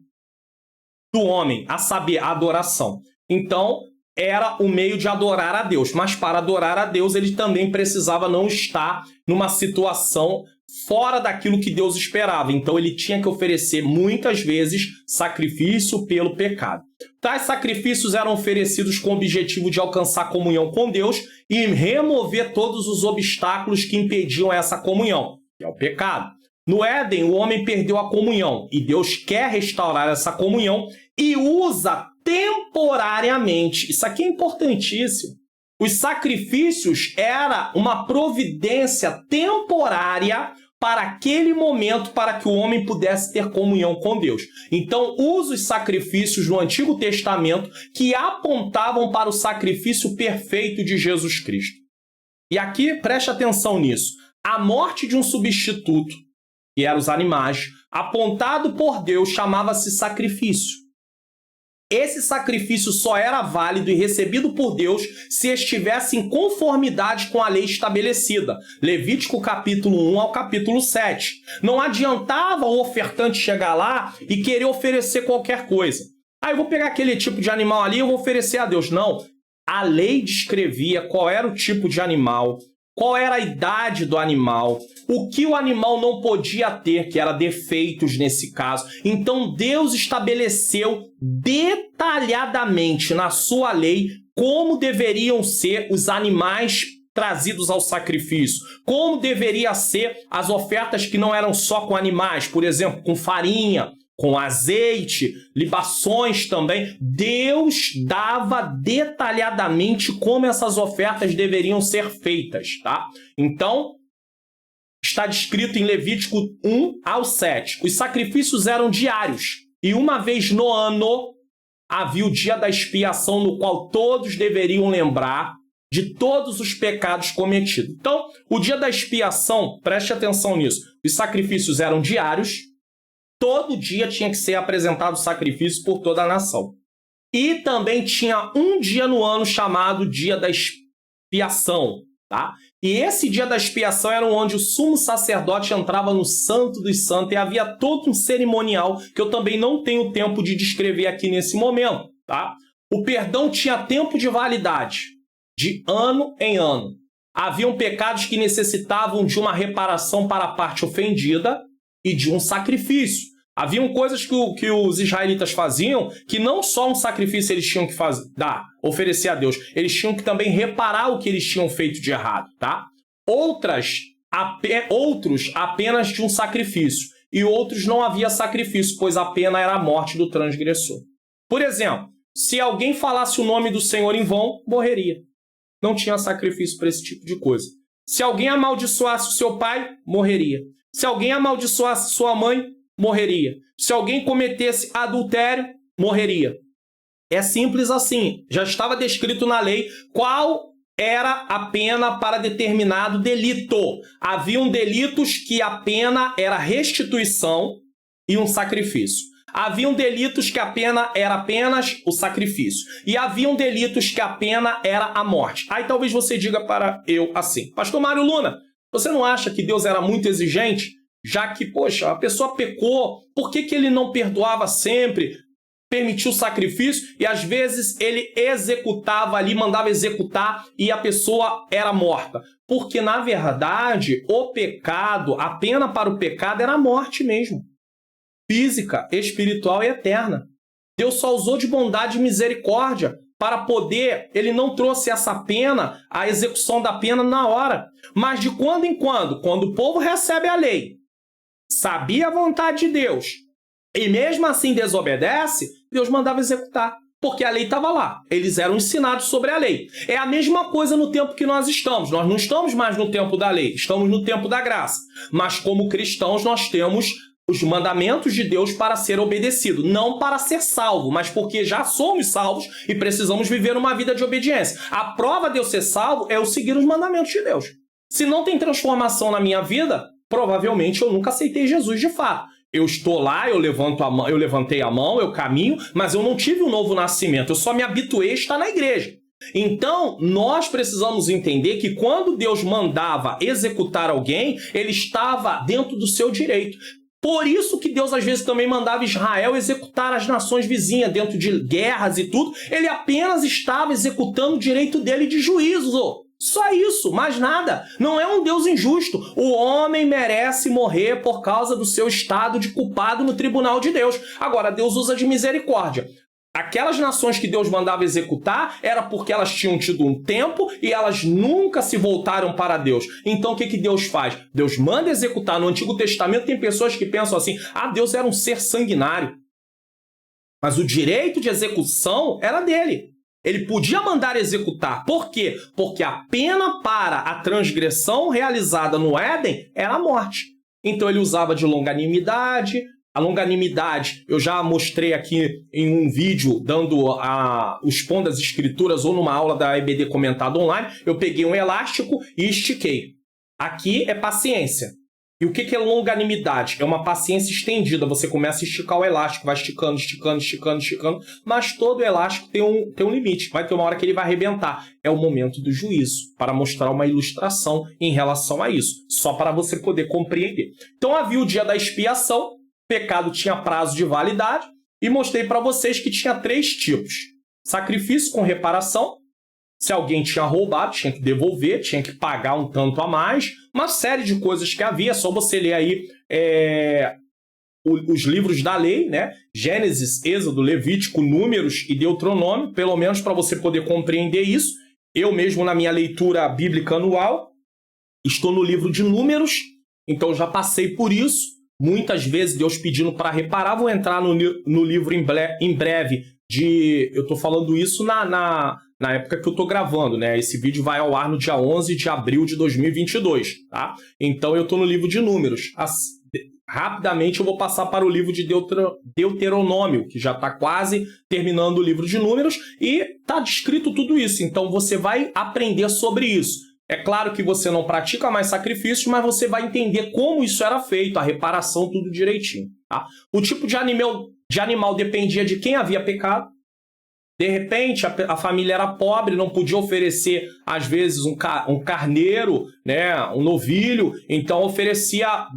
do homem, a saber, a adoração. Então, era o meio de adorar a Deus, mas para adorar a Deus ele também precisava não estar numa situação fora daquilo que Deus esperava. Então ele tinha que oferecer muitas vezes sacrifício pelo pecado. Tais sacrifícios eram oferecidos com o objetivo de alcançar comunhão com Deus e remover todos os obstáculos que impediam essa comunhão, que é o pecado. No Éden, o homem perdeu a comunhão e Deus quer restaurar essa comunhão e usa temporariamente. Isso aqui é importantíssimo. Os sacrifícios era uma providência temporária para aquele momento para que o homem pudesse ter comunhão com Deus. Então, usa os sacrifícios no Antigo Testamento que apontavam para o sacrifício perfeito de Jesus Cristo. E aqui, preste atenção nisso. A morte de um substituto, que eram os animais, apontado por Deus, chamava-se sacrifício. Esse sacrifício só era válido e recebido por Deus se estivesse em conformidade com a lei estabelecida. Levítico capítulo 1 ao capítulo 7. Não adiantava o ofertante chegar lá e querer oferecer qualquer coisa. Eu vou pegar aquele tipo de animal ali e vou oferecer a Deus. Não. A lei descrevia qual era o tipo de animal, qual era a idade do animal, o que o animal não podia ter, que era defeitos nesse caso. Então Deus estabeleceu detalhadamente na sua lei como deveriam ser os animais trazidos ao sacrifício, como deveria ser as ofertas que não eram só com animais, por exemplo, com farinha, com azeite, libações também. Deus dava detalhadamente como essas ofertas deveriam ser feitas, tá? Então, está descrito em Levítico 1 ao 7. Os sacrifícios eram diários, e uma vez no ano havia o dia da expiação, no qual todos deveriam lembrar de todos os pecados cometidos. Então, o dia da expiação, preste atenção nisso, os sacrifícios eram diários. Todo dia tinha que ser apresentado sacrifício por toda a nação. E também tinha um dia no ano chamado Dia da Expiação, tá? E esse Dia da Expiação era onde o sumo sacerdote entrava no Santo dos Santos e havia todo um cerimonial que eu também não tenho tempo de descrever aqui nesse momento, tá? O perdão tinha tempo de validade, de ano em ano. Haviam pecados que necessitavam de uma reparação para a parte ofendida e de um sacrifício. Haviam coisas que os israelitas faziam que não só um sacrifício eles tinham que oferecer a Deus, eles tinham que também reparar o que eles tinham feito de errado, tá? Outros apenas de um sacrifício e outros não havia sacrifício, pois a pena era a morte do transgressor. Por exemplo, se alguém falasse o nome do Senhor em vão, morreria. Não tinha sacrifício para esse tipo de coisa. Se alguém amaldiçoasse o seu pai, morreria. Se alguém amaldiçoasse sua mãe, morreria. Se alguém cometesse adultério, morreria. É simples assim. Já estava descrito na lei qual era a pena para determinado delito. Haviam delitos que a pena era restituição e um sacrifício. Haviam delitos que a pena era apenas o sacrifício. E haviam delitos que a pena era a morte. Aí talvez você diga para eu assim: Pastor Mário Luna, você não acha que Deus era muito exigente? Já que, poxa, a pessoa pecou, por que ele não perdoava sempre? Permitiu o sacrifício e às vezes ele executava ali, mandava executar e a pessoa era morta. Porque, na verdade, o pecado, a pena para o pecado era a morte mesmo. Física, espiritual e eterna. Deus só usou de bondade e misericórdia para poder, ele não trouxe essa pena, a execução da pena na hora. Mas de quando em quando o povo recebe a lei, sabia a vontade de Deus e mesmo assim desobedece, Deus mandava executar, porque a lei estava lá. Eles eram ensinados sobre a lei. É a mesma coisa no tempo que nós estamos. Nós não estamos mais no tempo da lei, estamos no tempo da graça. Mas como cristãos nós temos os mandamentos de Deus para ser obedecido, não para ser salvo, mas porque já somos salvos e precisamos viver uma vida de obediência. A prova de eu ser salvo é eu seguir os mandamentos de Deus. Se não tem transformação na minha vida, provavelmente eu nunca aceitei Jesus de fato. Eu estou lá, eu levantei a mão, eu caminho, mas eu não tive um novo nascimento, eu só me habituei a estar na igreja. Então, nós precisamos entender que quando Deus mandava executar alguém, ele estava dentro do seu direito. Por isso que Deus às vezes também mandava Israel executar as nações vizinhas dentro de guerras e tudo. Ele apenas estava executando o direito dele de juízo. Só isso, mais nada. Não é um Deus injusto. O homem merece morrer por causa do seu estado de culpado no tribunal de Deus. Agora, Deus usa de misericórdia. Aquelas nações que Deus mandava executar era porque elas tinham tido um tempo e elas nunca se voltaram para Deus. Então o que Deus faz? Deus manda executar. No Antigo Testamento tem pessoas que pensam assim: Deus era um ser sanguinário. Mas o direito de execução era dele. Ele podia mandar executar. Por quê? Porque a pena para a transgressão realizada no Éden era a morte. Então ele usava de longanimidade. A longanimidade, eu já mostrei aqui em um vídeo expondo as escrituras ou numa aula da EBD comentada online. Eu peguei um elástico e estiquei. Aqui é paciência. E o que é longanimidade? É uma paciência estendida. Você começa a esticar o elástico, vai esticando, esticando, esticando, esticando, mas todo elástico tem um limite. Vai ter uma hora que ele vai arrebentar. É o momento do juízo, para mostrar uma ilustração em relação a isso, só para você poder compreender. Então havia o dia da expiação. Pecado tinha prazo de validade e mostrei para vocês que tinha 3 tipos. Sacrifício com reparação. Se alguém tinha roubado, tinha que devolver, tinha que pagar um tanto a mais. Uma série de coisas que havia. É só você ler aí os livros da lei, né? Gênesis, Êxodo, Levítico, Números e Deuteronômio, pelo menos para você poder compreender isso. Eu mesmo, na minha leitura bíblica anual, estou no livro de Números, então já passei por isso. Muitas vezes Deus pedindo para reparar. Vou entrar no livro em breve. Eu estou falando isso na época que eu estou gravando, né? Esse vídeo vai ao ar no dia 11 de abril de 2022, tá? Então eu estou no livro de Números. Rapidamente eu vou passar para o livro de Deuteronômio, que já está quase terminando o livro de Números, e está descrito tudo isso. Então você vai aprender sobre isso. É claro que você não pratica mais sacrifícios, mas você vai entender como isso era feito, a reparação, tudo direitinho. Tá? O tipo de animal dependia de quem havia pecado. De repente, a família era pobre, não podia oferecer, às vezes, um carneiro, né, um novilho, então oferecia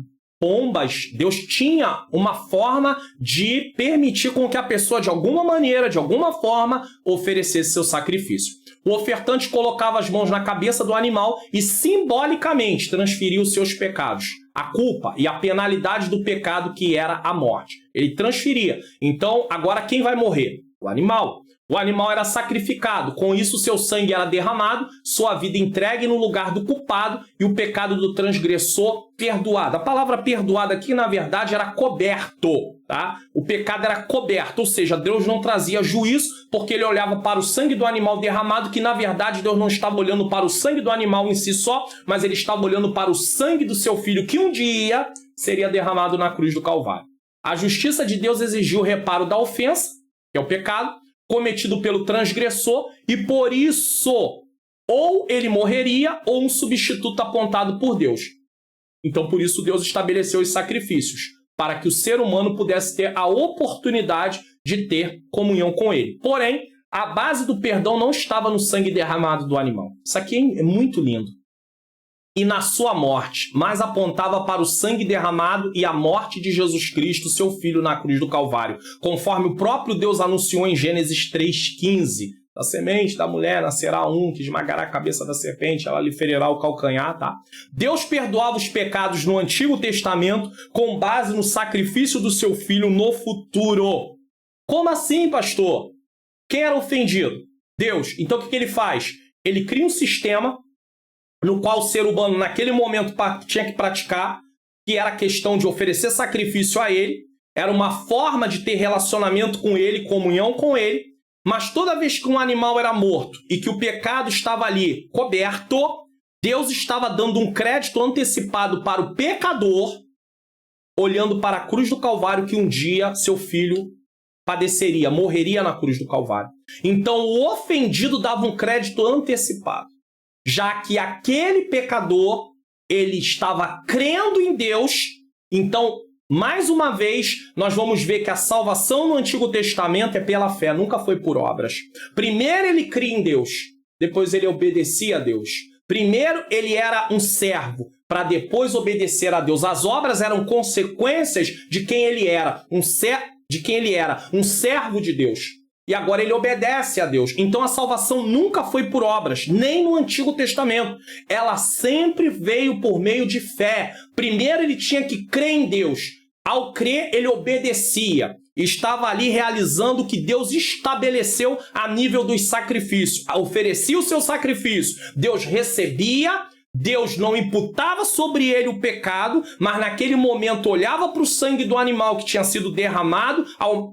pombas. Deus tinha uma forma de permitir com que a pessoa, de alguma maneira, de alguma forma, oferecesse seu sacrifício. O ofertante colocava as mãos na cabeça do animal e, simbolicamente, transferia os seus pecados, a culpa e a penalidade do pecado, que era a morte. Ele transferia. Então, agora quem vai morrer? O animal. O animal era sacrificado, com isso seu sangue era derramado, sua vida entregue no lugar do culpado e o pecado do transgressor perdoado. A palavra perdoado aqui, na verdade, era coberto, tá? O pecado era coberto, ou seja, Deus não trazia juízo porque ele olhava para o sangue do animal derramado, que na verdade Deus não estava olhando para o sangue do animal em si só, mas ele estava olhando para o sangue do seu filho, que um dia seria derramado na cruz do Calvário. A justiça de Deus exigiu o reparo da ofensa, que é o pecado, cometido pelo transgressor, e por isso ou ele morreria ou um substituto apontado por Deus. Então por isso Deus estabeleceu os sacrifícios, para que o ser humano pudesse ter a oportunidade de ter comunhão com ele. Porém, a base do perdão não estava no sangue derramado do animal. Isso aqui é muito lindo. E na sua morte, mas apontava para o sangue derramado e a morte de Jesus Cristo, seu Filho, na cruz do Calvário, conforme o próprio Deus anunciou em Gênesis 3,15. Da semente da mulher nascerá um que esmagará a cabeça da serpente, ela lhe ferirá o calcanhar, tá? Deus perdoava os pecados no Antigo Testamento com base no sacrifício do seu Filho no futuro. Como assim, pastor? Quem era ofendido? Deus. Então o que ele faz? Ele cria um sistema no qual o ser humano, naquele momento, tinha que praticar, que era a questão de oferecer sacrifício a ele, era uma forma de ter relacionamento com ele, comunhão com ele, mas toda vez que um animal era morto e que o pecado estava ali coberto, Deus estava dando um crédito antecipado para o pecador, olhando para a cruz do Calvário, que um dia seu filho padeceria, morreria na cruz do Calvário. Então o ofendido dava um crédito antecipado, já que aquele pecador, ele estava crendo em Deus. Então, mais uma vez, nós vamos ver que a salvação no Antigo Testamento é pela fé, nunca foi por obras. Primeiro ele cria em Deus, depois ele obedecia a Deus. Primeiro ele era um servo, para depois obedecer a Deus. As obras eram consequências de quem ele era, um servo de Deus. E agora ele obedece a Deus. Então a salvação nunca foi por obras, nem no Antigo Testamento. Ela sempre veio por meio de fé. Primeiro ele tinha que crer em Deus. Ao crer, ele obedecia. Estava ali realizando o que Deus estabeleceu a nível dos sacrifícios. Oferecia o seu sacrifício. Deus recebia. Deus não imputava sobre ele o pecado, mas naquele momento olhava para o sangue do animal que tinha sido derramado,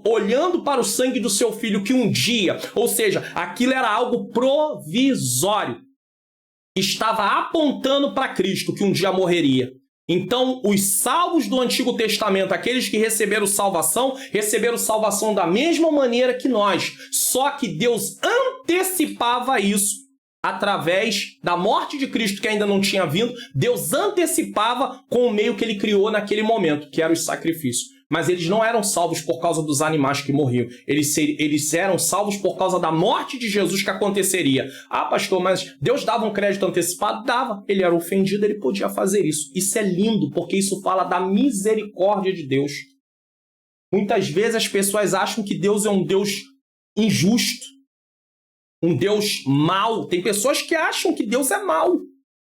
olhando para o sangue do seu filho que um dia, ou seja, aquilo era algo provisório, estava apontando para Cristo que um dia morreria. Então, os salvos do Antigo Testamento, aqueles que receberam salvação da mesma maneira que nós, só que Deus antecipava isso. Através da morte de Cristo, que ainda não tinha vindo, Deus antecipava com o meio que ele criou naquele momento, que era os sacrifícios. Mas eles não eram salvos por causa dos animais que morriam. Eles eram salvos por causa da morte de Jesus que aconteceria. Ah, pastor, mas Deus dava um crédito antecipado? Dava. Ele era ofendido, ele podia fazer isso. Isso é lindo, porque isso fala da misericórdia de Deus. Muitas vezes as pessoas acham que Deus é um Deus injusto, um Deus mau. Tem pessoas que acham que Deus é mau,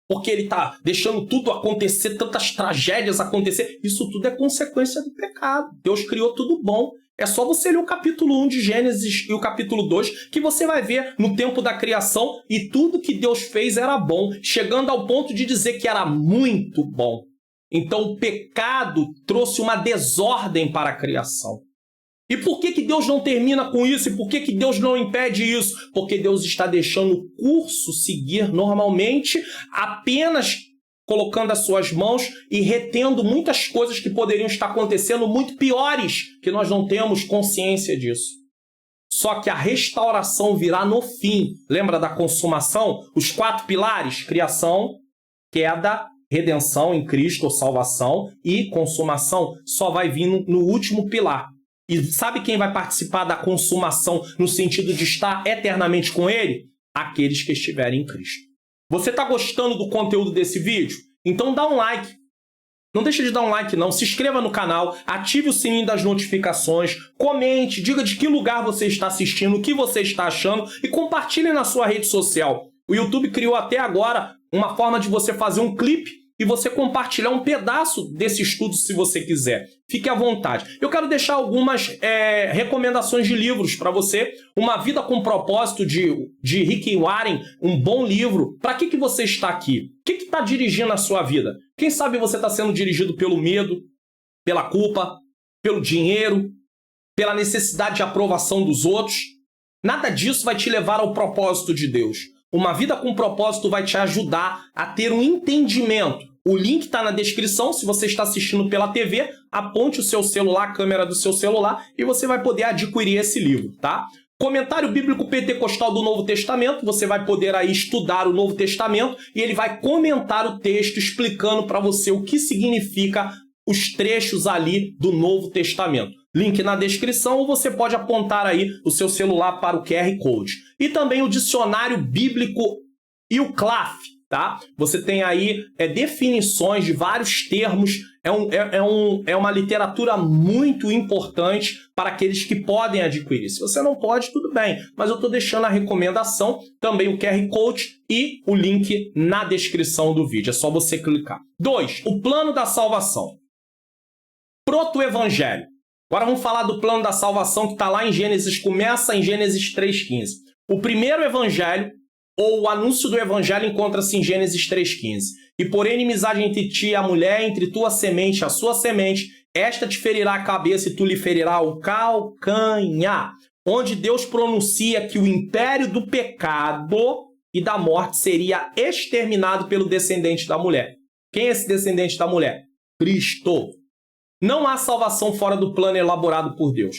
porque ele está deixando tudo acontecer, tantas tragédias acontecer. Isso tudo é consequência do pecado. Deus criou tudo bom. É só você ler o capítulo 1 de Gênesis e o capítulo 2, que você vai ver no tempo da criação, e tudo que Deus fez era bom, chegando ao ponto de dizer que era muito bom. Então o pecado trouxe uma desordem para a criação. E por que Deus não termina com isso? E por que Deus não impede isso? Porque Deus está deixando o curso seguir normalmente, apenas colocando as suas mãos e retendo muitas coisas que poderiam estar acontecendo muito piores, que nós não temos consciência disso. Só que a restauração virá no fim. Lembra da consumação? Os 4 pilares: criação, queda, redenção em Cristo ou salvação e consumação só vai vir no último pilar. E sabe quem vai participar da consumação no sentido de estar eternamente com Ele? Aqueles que estiverem em Cristo. Você está gostando do conteúdo desse vídeo? Então dá um like. Não deixe de dar um like não, se inscreva no canal, ative o sininho das notificações, comente, diga de que lugar você está assistindo, o que você está achando e compartilhe na sua rede social. O YouTube criou até agora uma forma de você fazer um clipe e você compartilhar um pedaço desse estudo se você quiser. Fique à vontade. Eu quero deixar algumas recomendações de livros para você. Uma Vida com Propósito, de Rick Warren, um bom livro. Para que você está aqui? O que está dirigindo a sua vida? Quem sabe você está sendo dirigido pelo medo, pela culpa, pelo dinheiro, pela necessidade de aprovação dos outros? Nada disso vai te levar ao propósito de Deus. Uma Vida com Propósito vai te ajudar a ter um entendimento. O link está na descrição. Se você está assistindo pela TV, aponte o seu celular, a câmera do seu celular, e você vai poder adquirir esse livro, tá? Comentário Bíblico Pentecostal do Novo Testamento. Você vai poder aí estudar o Novo Testamento e ele vai comentar o texto explicando para você o que significa os trechos ali do Novo Testamento. Link na descrição, ou você pode apontar aí o seu celular para o QR Code. E também o Dicionário Bíblico e o CLAF, tá? Você tem aí definições de vários termos. É uma literatura muito importante para aqueles que podem adquirir. Se você não pode, tudo bem. Mas eu estou deixando a recomendação, também o QR Code e o link na descrição do vídeo. É só você clicar. 2. O plano da salvação. Proto-evangelho. Agora vamos falar do plano da salvação que está lá em Gênesis, começa em Gênesis 3,15. O primeiro evangelho, ou o anúncio do evangelho, encontra-se em Gênesis 3,15. E porém inimizade entre ti e a mulher, entre tua semente e a sua semente, esta te ferirá a cabeça e tu lhe ferirá o calcanhar. Onde Deus pronuncia que o império do pecado e da morte seria exterminado pelo descendente da mulher. Quem é esse descendente da mulher? Cristo. Não há salvação fora do plano elaborado por Deus.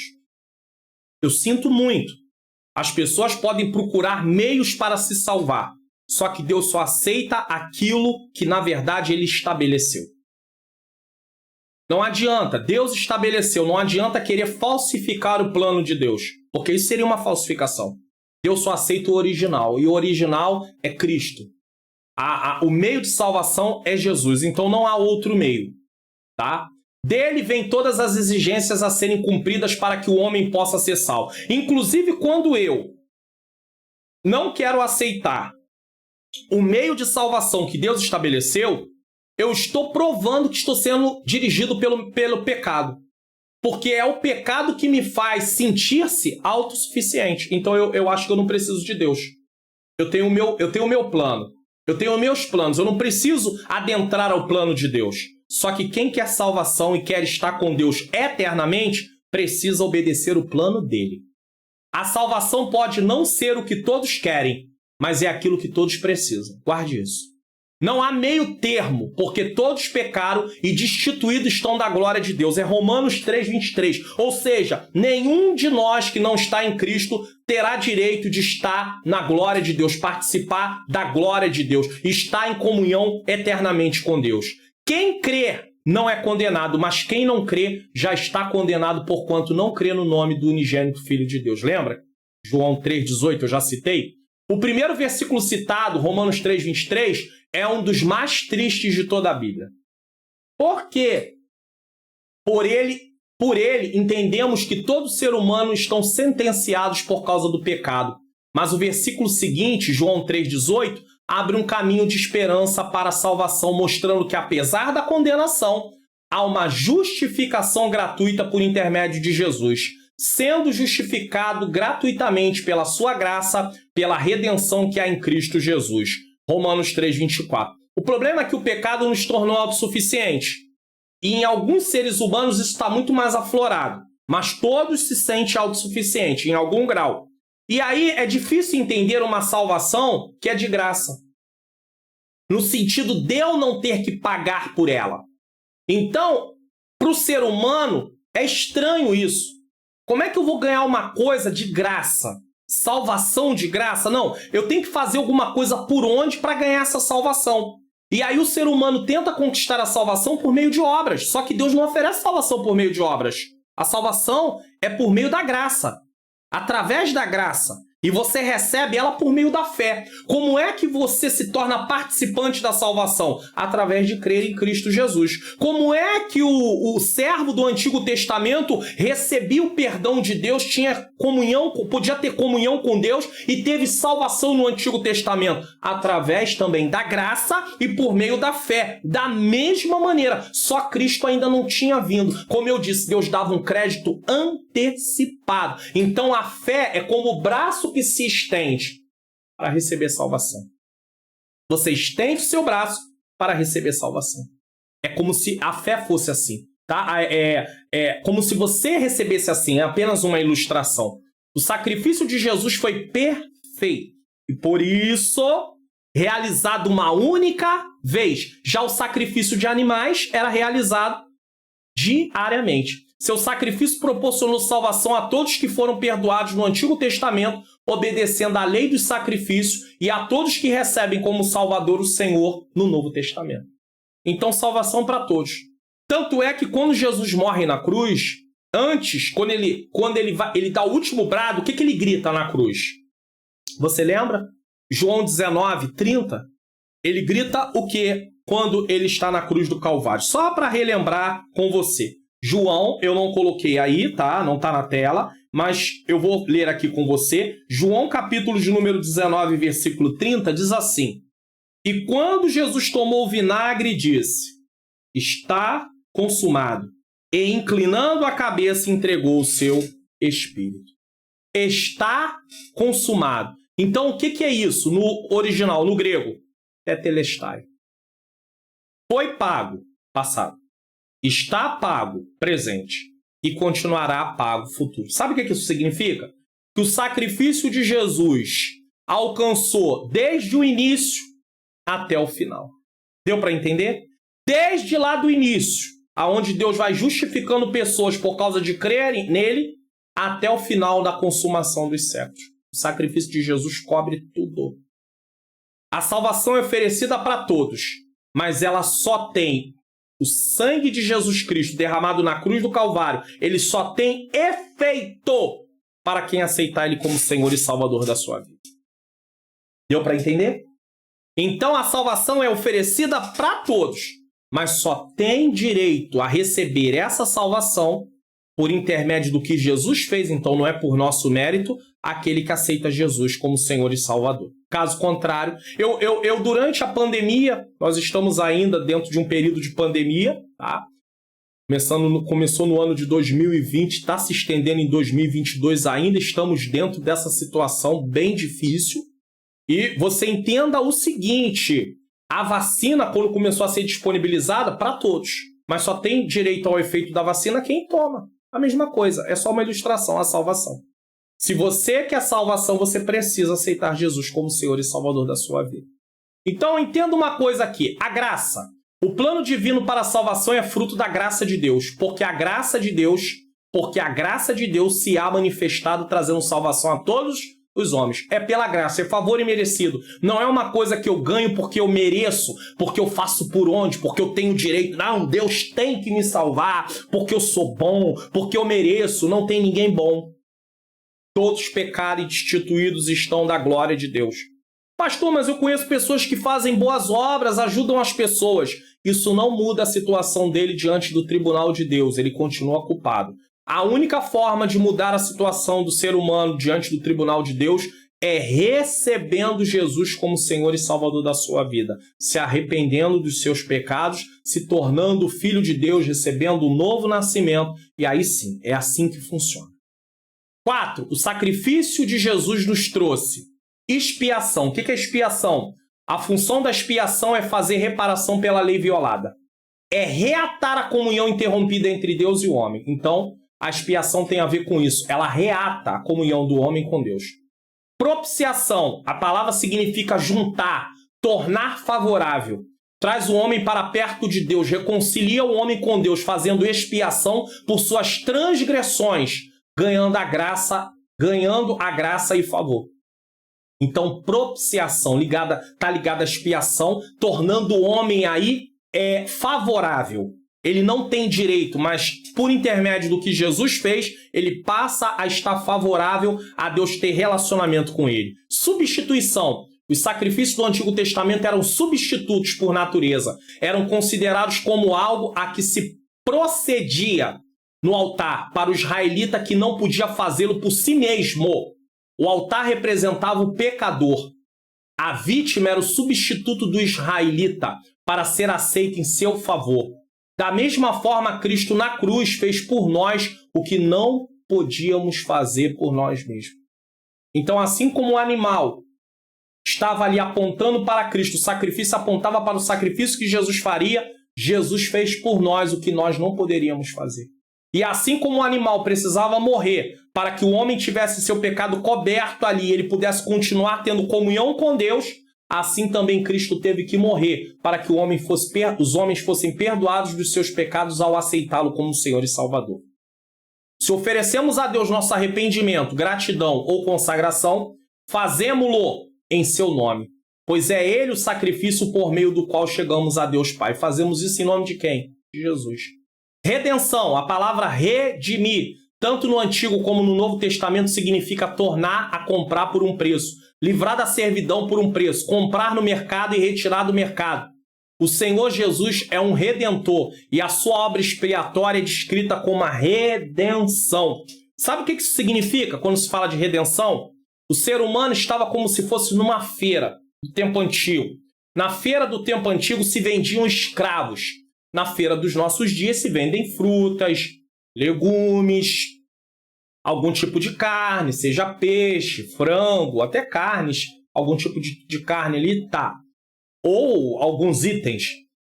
Eu sinto muito. As pessoas podem procurar meios para se salvar. Só que Deus só aceita aquilo que, na verdade, Ele estabeleceu. Não adianta. Deus estabeleceu. Não adianta querer falsificar o plano de Deus. Porque isso seria uma falsificação. Deus só aceita o original. E o original é Cristo. O meio de salvação é Jesus. Então não há outro meio. Tá? Dele vem todas as exigências a serem cumpridas para que o homem possa ser salvo. Inclusive, quando eu não quero aceitar o meio de salvação que Deus estabeleceu, eu estou provando que estou sendo dirigido pelo pecado. Porque é o pecado que me faz sentir-se autossuficiente. Então eu acho que eu não preciso de Deus. Eu tenho o meu plano. Eu tenho meus planos. Eu não preciso adentrar ao plano de Deus. Só que quem quer salvação e quer estar com Deus eternamente, precisa obedecer o plano dele. A salvação pode não ser o que todos querem, mas é aquilo que todos precisam. Guarde isso. Não há meio termo, porque todos pecaram e destituídos estão da glória de Deus. É Romanos 3,23. Ou seja, nenhum de nós que não está em Cristo terá direito de estar na glória de Deus, participar da glória de Deus, estar em comunhão eternamente com Deus. Quem crê não é condenado, mas quem não crê já está condenado porquanto não crê no nome do unigênito Filho de Deus. Lembra? João 3,18, eu já citei. O primeiro versículo citado, Romanos 3,23, é um dos mais tristes de toda a Bíblia. Por quê? Por ele entendemos que todo ser humano estão sentenciados por causa do pecado. Mas o versículo seguinte, João 3,18, abre um caminho de esperança para a salvação, mostrando que, apesar da condenação, há uma justificação gratuita por intermédio de Jesus, sendo justificado gratuitamente pela sua graça, pela redenção que há em Cristo Jesus. Romanos 3,24. O problema é que o pecado nos tornou autossuficiente. E em alguns seres humanos isso está muito mais aflorado. Mas todos se sentem autossuficientes, em algum grau. E aí é difícil entender uma salvação que é de graça. No sentido de eu não ter que pagar por ela. Então, para o ser humano, é estranho isso. Como é que eu vou ganhar uma coisa de graça? Salvação de graça? Não, eu tenho que fazer alguma coisa por onde para ganhar essa salvação. E aí o ser humano tenta conquistar a salvação por meio de obras. Só que Deus não oferece salvação por meio de obras. A salvação é por meio da graça. Através da graça. E você recebe ela por meio da fé. Como é que você se torna participante da salvação? Através de crer em Cristo Jesus. Como é que o servo do Antigo Testamento recebia o perdão de Deus, tinha comunhão, podia ter comunhão com Deus e teve salvação no Antigo Testamento? Através também da graça e por meio da fé. Da mesma maneira, só Cristo ainda não tinha vindo. Como eu disse, Deus dava um crédito antecipado. Então a fé é como o braço que se estende para receber salvação. Você estende o seu braço para receber salvação. É como se a fé fosse assim, tá? É como se você recebesse assim, é apenas uma ilustração. O sacrifício de Jesus foi perfeito e por isso realizado uma única vez. Já o sacrifício de animais era realizado diariamente. Seu sacrifício proporcionou salvação a todos que foram perdoados no Antigo Testamento, obedecendo à lei dos sacrifícios, e a todos que recebem como Salvador o Senhor no Novo Testamento. Então, salvação para todos. Tanto é que quando Jesus morre na cruz, antes, quando ele dá o último brado, o que ele grita na cruz? Você lembra? João 19, 30. Ele grita o quê? Quando ele está na cruz do Calvário. Só para relembrar com você. João, eu não coloquei aí, tá? Não está na tela, mas eu vou ler aqui com você. João, capítulo de número 19, versículo 30, diz assim: E quando Jesus tomou o vinagre, disse: Está consumado. E inclinando a cabeça, entregou o seu espírito. Está consumado. Então, o que é isso no original, no grego? Tetelestai. Foi pago, passado. Está pago, presente, e continuará pago, futuro. Sabe o que isso significa? Que o sacrifício de Jesus alcançou desde o início até o final. Deu para entender? Desde lá do início, aonde Deus vai justificando pessoas por causa de crerem nele, até o final da consumação dos séculos. O sacrifício de Jesus cobre tudo. A salvação é oferecida para todos, mas ela só tem o sangue de Jesus Cristo derramado na cruz do Calvário, ele só tem efeito para quem aceitar ele como Senhor e Salvador da sua vida. Deu para entender? Então a salvação é oferecida para todos, mas só tem direito a receber essa salvação por intermédio do que Jesus fez, então não é por nosso mérito, aquele que aceita Jesus como Senhor e Salvador. Caso contrário, eu durante a pandemia, nós estamos ainda dentro de um período de pandemia, tá? Começou no ano de 2020, está se estendendo em 2022, ainda estamos dentro dessa situação bem difícil. E você entenda o seguinte, a vacina, quando começou a ser disponibilizada, para todos, mas só tem direito ao efeito da vacina quem toma. A mesma coisa, é só uma ilustração, a salvação. Se você quer salvação, você precisa aceitar Jesus como Senhor e Salvador da sua vida. Então, entenda uma coisa aqui. A graça. O plano divino para a salvação é fruto da graça de Deus. Porque a graça de Deus se há manifestado trazendo salvação a todos os homens. É pela graça, é favor imerecido. Não é uma coisa que eu ganho porque eu mereço, porque eu faço por onde, porque eu tenho direito. Não, Deus tem que me salvar, porque eu sou bom, porque eu mereço. Não tem ninguém bom. Todos pecaram e destituídos estão da glória de Deus. Pastor, mas eu conheço pessoas que fazem boas obras, ajudam as pessoas. Isso não muda a situação dele diante do tribunal de Deus. Ele continua culpado. A única forma de mudar a situação do ser humano diante do tribunal de Deus é recebendo Jesus como Senhor e Salvador da sua vida, se arrependendo dos seus pecados, se tornando filho de Deus, recebendo um novo nascimento, e aí sim, é assim que funciona. 4. O sacrifício de Jesus nos trouxe expiação. O que é expiação? A função da expiação é fazer reparação pela lei violada. É reatar a comunhão interrompida entre Deus e o homem. Então, a expiação tem a ver com isso. Ela reata a comunhão do homem com Deus. Propiciação. A palavra significa juntar, tornar favorável. Traz o homem para perto de Deus, reconcilia o homem com Deus, fazendo expiação por suas transgressões, ganhando a graça e favor. Então, propiciação tá ligada à expiação, tornando o homem aí favorável. Ele não tem direito, mas por intermédio do que Jesus fez, ele passa a estar favorável a Deus ter relacionamento com ele. Substituição. Os sacrifícios do Antigo Testamento eram substitutos por natureza. Eram considerados como algo a que se procedia no altar para o israelita que não podia fazê-lo por si mesmo. O altar representava o pecador. A vítima era o substituto do israelita para ser aceito em seu favor. Da mesma forma, Cristo na cruz fez por nós o que não podíamos fazer por nós mesmos. Então, assim como o animal estava ali apontando para Cristo, o sacrifício apontava para o sacrifício que Jesus faria, Jesus fez por nós o que nós não poderíamos fazer. E assim como o animal precisava morrer para que o homem tivesse seu pecado coberto ali e ele pudesse continuar tendo comunhão com Deus, assim também Cristo teve que morrer para que os homens fossem perdoados dos seus pecados ao aceitá-lo como Senhor e Salvador. Se oferecemos a Deus nosso arrependimento, gratidão ou consagração, fazemo-lo em seu nome, pois é Ele o sacrifício por meio do qual chegamos a Deus Pai. Fazemos isso em nome de quem? De Jesus. Redenção, a palavra redimir, tanto no Antigo como no Novo Testamento, significa tornar a comprar por um preço, livrar da servidão por um preço, comprar no mercado e retirar do mercado. O Senhor Jesus é um redentor e a sua obra expiatória é descrita como a redenção. Sabe o que isso significa quando se fala de redenção? O ser humano estava como se fosse numa feira do tempo antigo. Na feira do tempo antigo se vendiam escravos. Na feira dos nossos dias se vendem frutas, legumes, algum tipo de carne, seja peixe, frango, até carnes, algum tipo de carne ali, tá. Ou alguns itens.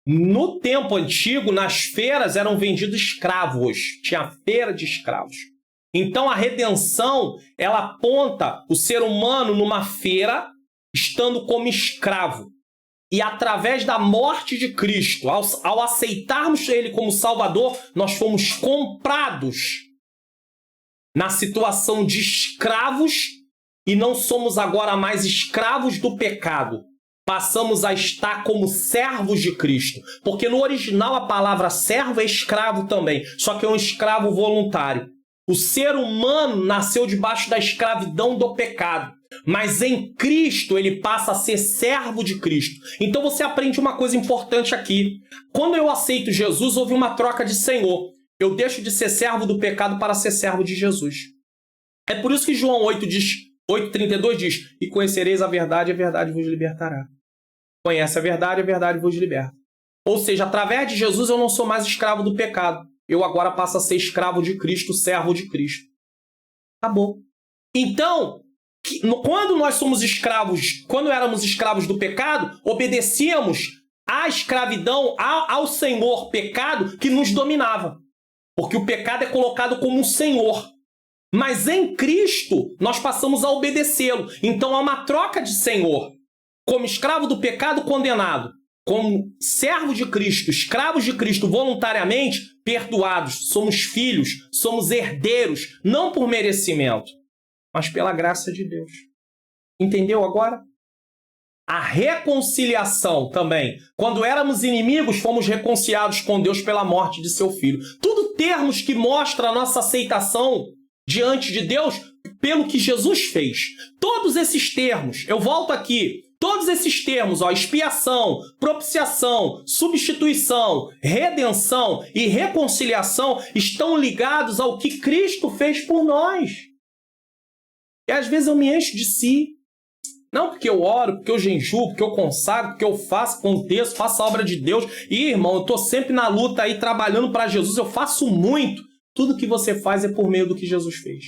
No tempo antigo, nas feiras eram vendidos escravos. Tinha feira de escravos. Então a redenção, ela aponta o ser humano numa feira, estando como escravo. E através da morte de Cristo, ao aceitarmos Ele como Salvador, nós fomos comprados na situação de escravos e não somos agora mais escravos do pecado. Passamos a estar como servos de Cristo. Porque no original a palavra servo é escravo também, só que é um escravo voluntário. O ser humano nasceu debaixo da escravidão do pecado. Mas em Cristo ele passa a ser servo de Cristo. Então você aprende uma coisa importante aqui. Quando eu aceito Jesus, houve uma troca de senhor. Eu deixo de ser servo do pecado para ser servo de Jesus. É por isso que João 8,32 diz: e conhecereis a verdade vos libertará. Conhece a verdade vos liberta. Ou seja, através de Jesus eu não sou mais escravo do pecado. Eu agora passo a ser escravo de Cristo, servo de Cristo. Acabou. Então, quando nós somos escravos, quando éramos escravos do pecado, obedecíamos à escravidão, ao senhor pecado que nos dominava. Porque o pecado é colocado como um senhor. Mas em Cristo, nós passamos a obedecê-lo. Então há uma troca de senhor. Como escravo do pecado condenado, como servo de Cristo, escravos de Cristo voluntariamente, perdoados. Somos filhos, somos herdeiros, não por merecimento, mas pela graça de Deus. Entendeu agora? A reconciliação também. Quando éramos inimigos, fomos reconciliados com Deus pela morte de seu Filho. Tudo termos que mostram a nossa aceitação diante de Deus pelo que Jesus fez. Todos esses termos, eu volto aqui, todos esses termos, expiação, propiciação, substituição, redenção e reconciliação estão ligados ao que Cristo fez por nós. E às vezes eu me encho de si. Não porque eu oro, porque eu jejuo, porque eu consagro, porque eu faço, aconteço, faço a obra de Deus. E, irmão, eu estou sempre na luta aí, trabalhando para Jesus, eu faço muito. Tudo que você faz é por meio do que Jesus fez.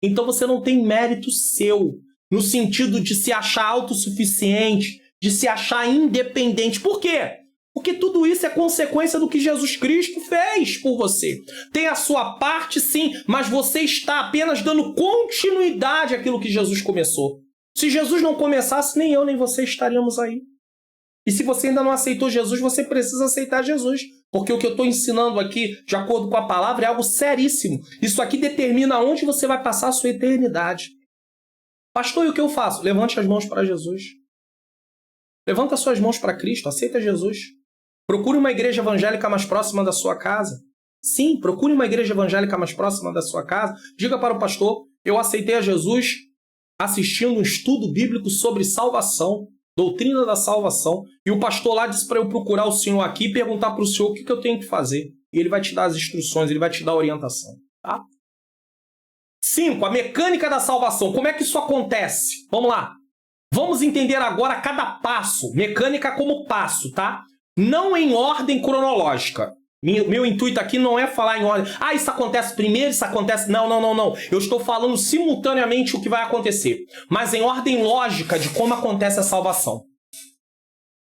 Então você não tem mérito seu, no sentido de se achar autossuficiente, de se achar independente. Por quê? Porque tudo isso é consequência do que Jesus Cristo fez por você. Tem a sua parte, sim, mas você está apenas dando continuidade àquilo que Jesus começou. Se Jesus não começasse, nem eu nem você estaríamos aí. E se você ainda não aceitou Jesus, você precisa aceitar Jesus. porque o que eu estou ensinando aqui, de acordo com a palavra, é algo seríssimo. Isso aqui determina onde você vai passar a sua eternidade. Pastor, e o que eu faço? Levante as mãos para Jesus. Levanta suas mãos para Cristo, aceita Jesus. Procure uma igreja evangélica mais próxima da sua casa. Sim, procure uma igreja evangélica mais próxima da sua casa. Diga para o pastor, eu aceitei a Jesus assistindo um estudo bíblico sobre salvação, doutrina da salvação, e o pastor lá disse para eu procurar o senhor aqui e perguntar para o senhor o que eu tenho que fazer. E ele vai te dar as instruções, ele vai te dar a orientação. Tá? 5. A mecânica da salvação. Como é que isso acontece? Vamos lá. Vamos entender agora cada passo. Mecânica como passo, tá? Não em ordem cronológica. Meu intuito aqui não é falar em ordem. Ah, isso acontece primeiro, isso acontece... Não. Eu estou falando simultaneamente o que vai acontecer. Mas em ordem lógica de como acontece a salvação.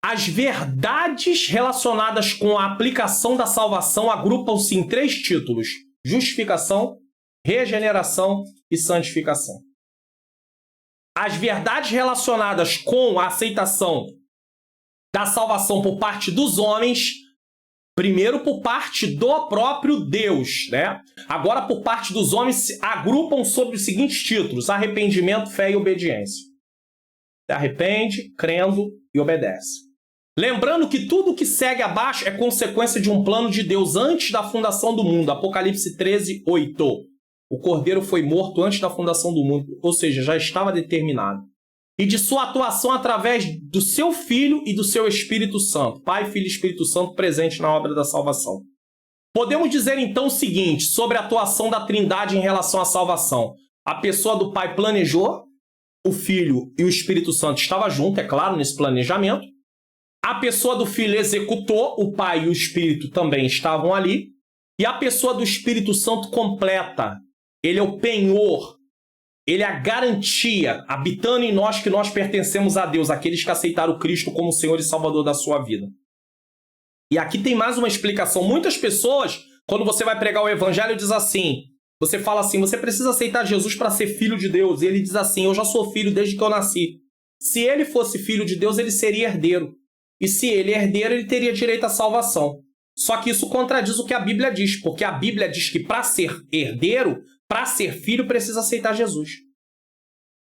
As verdades relacionadas com a aplicação da salvação agrupam-se em 3 títulos. Justificação, regeneração e santificação. As verdades relacionadas com a aceitação da salvação por parte dos homens, primeiro por parte do próprio Deus, né? Agora por parte dos homens se agrupam sobre os seguintes títulos: arrependimento, fé e obediência. Se arrepende, crendo e obedece. Lembrando que tudo que segue abaixo é consequência de um plano de Deus antes da fundação do mundo. Apocalipse 13, 8. O Cordeiro foi morto antes da fundação do mundo, ou seja, já estava determinado. E de sua atuação através do seu Filho e do seu Espírito Santo. Pai, Filho e Espírito Santo presente na obra da salvação. Podemos dizer então o seguinte sobre a atuação da Trindade em relação à salvação. A pessoa do Pai planejou, o Filho e o Espírito Santo estavam juntos, é claro, nesse planejamento. A pessoa do Filho executou, o Pai e o Espírito também estavam ali. E a pessoa do Espírito Santo completa. Ele é o penhor, ele é a garantia, habitando em nós que nós pertencemos a Deus, aqueles que aceitaram Cristo como Senhor e Salvador da sua vida. E aqui tem mais uma explicação. Muitas pessoas, quando você vai pregar o Evangelho, diz assim, você fala assim, você precisa aceitar Jesus para ser filho de Deus. E ele diz assim, eu já sou filho desde que eu nasci. Se ele fosse filho de Deus, ele seria herdeiro. E se ele é herdeiro, ele teria direito à salvação. Só que isso contradiz o que a Bíblia diz, porque a Bíblia diz que para ser herdeiro, para ser filho, precisa aceitar Jesus.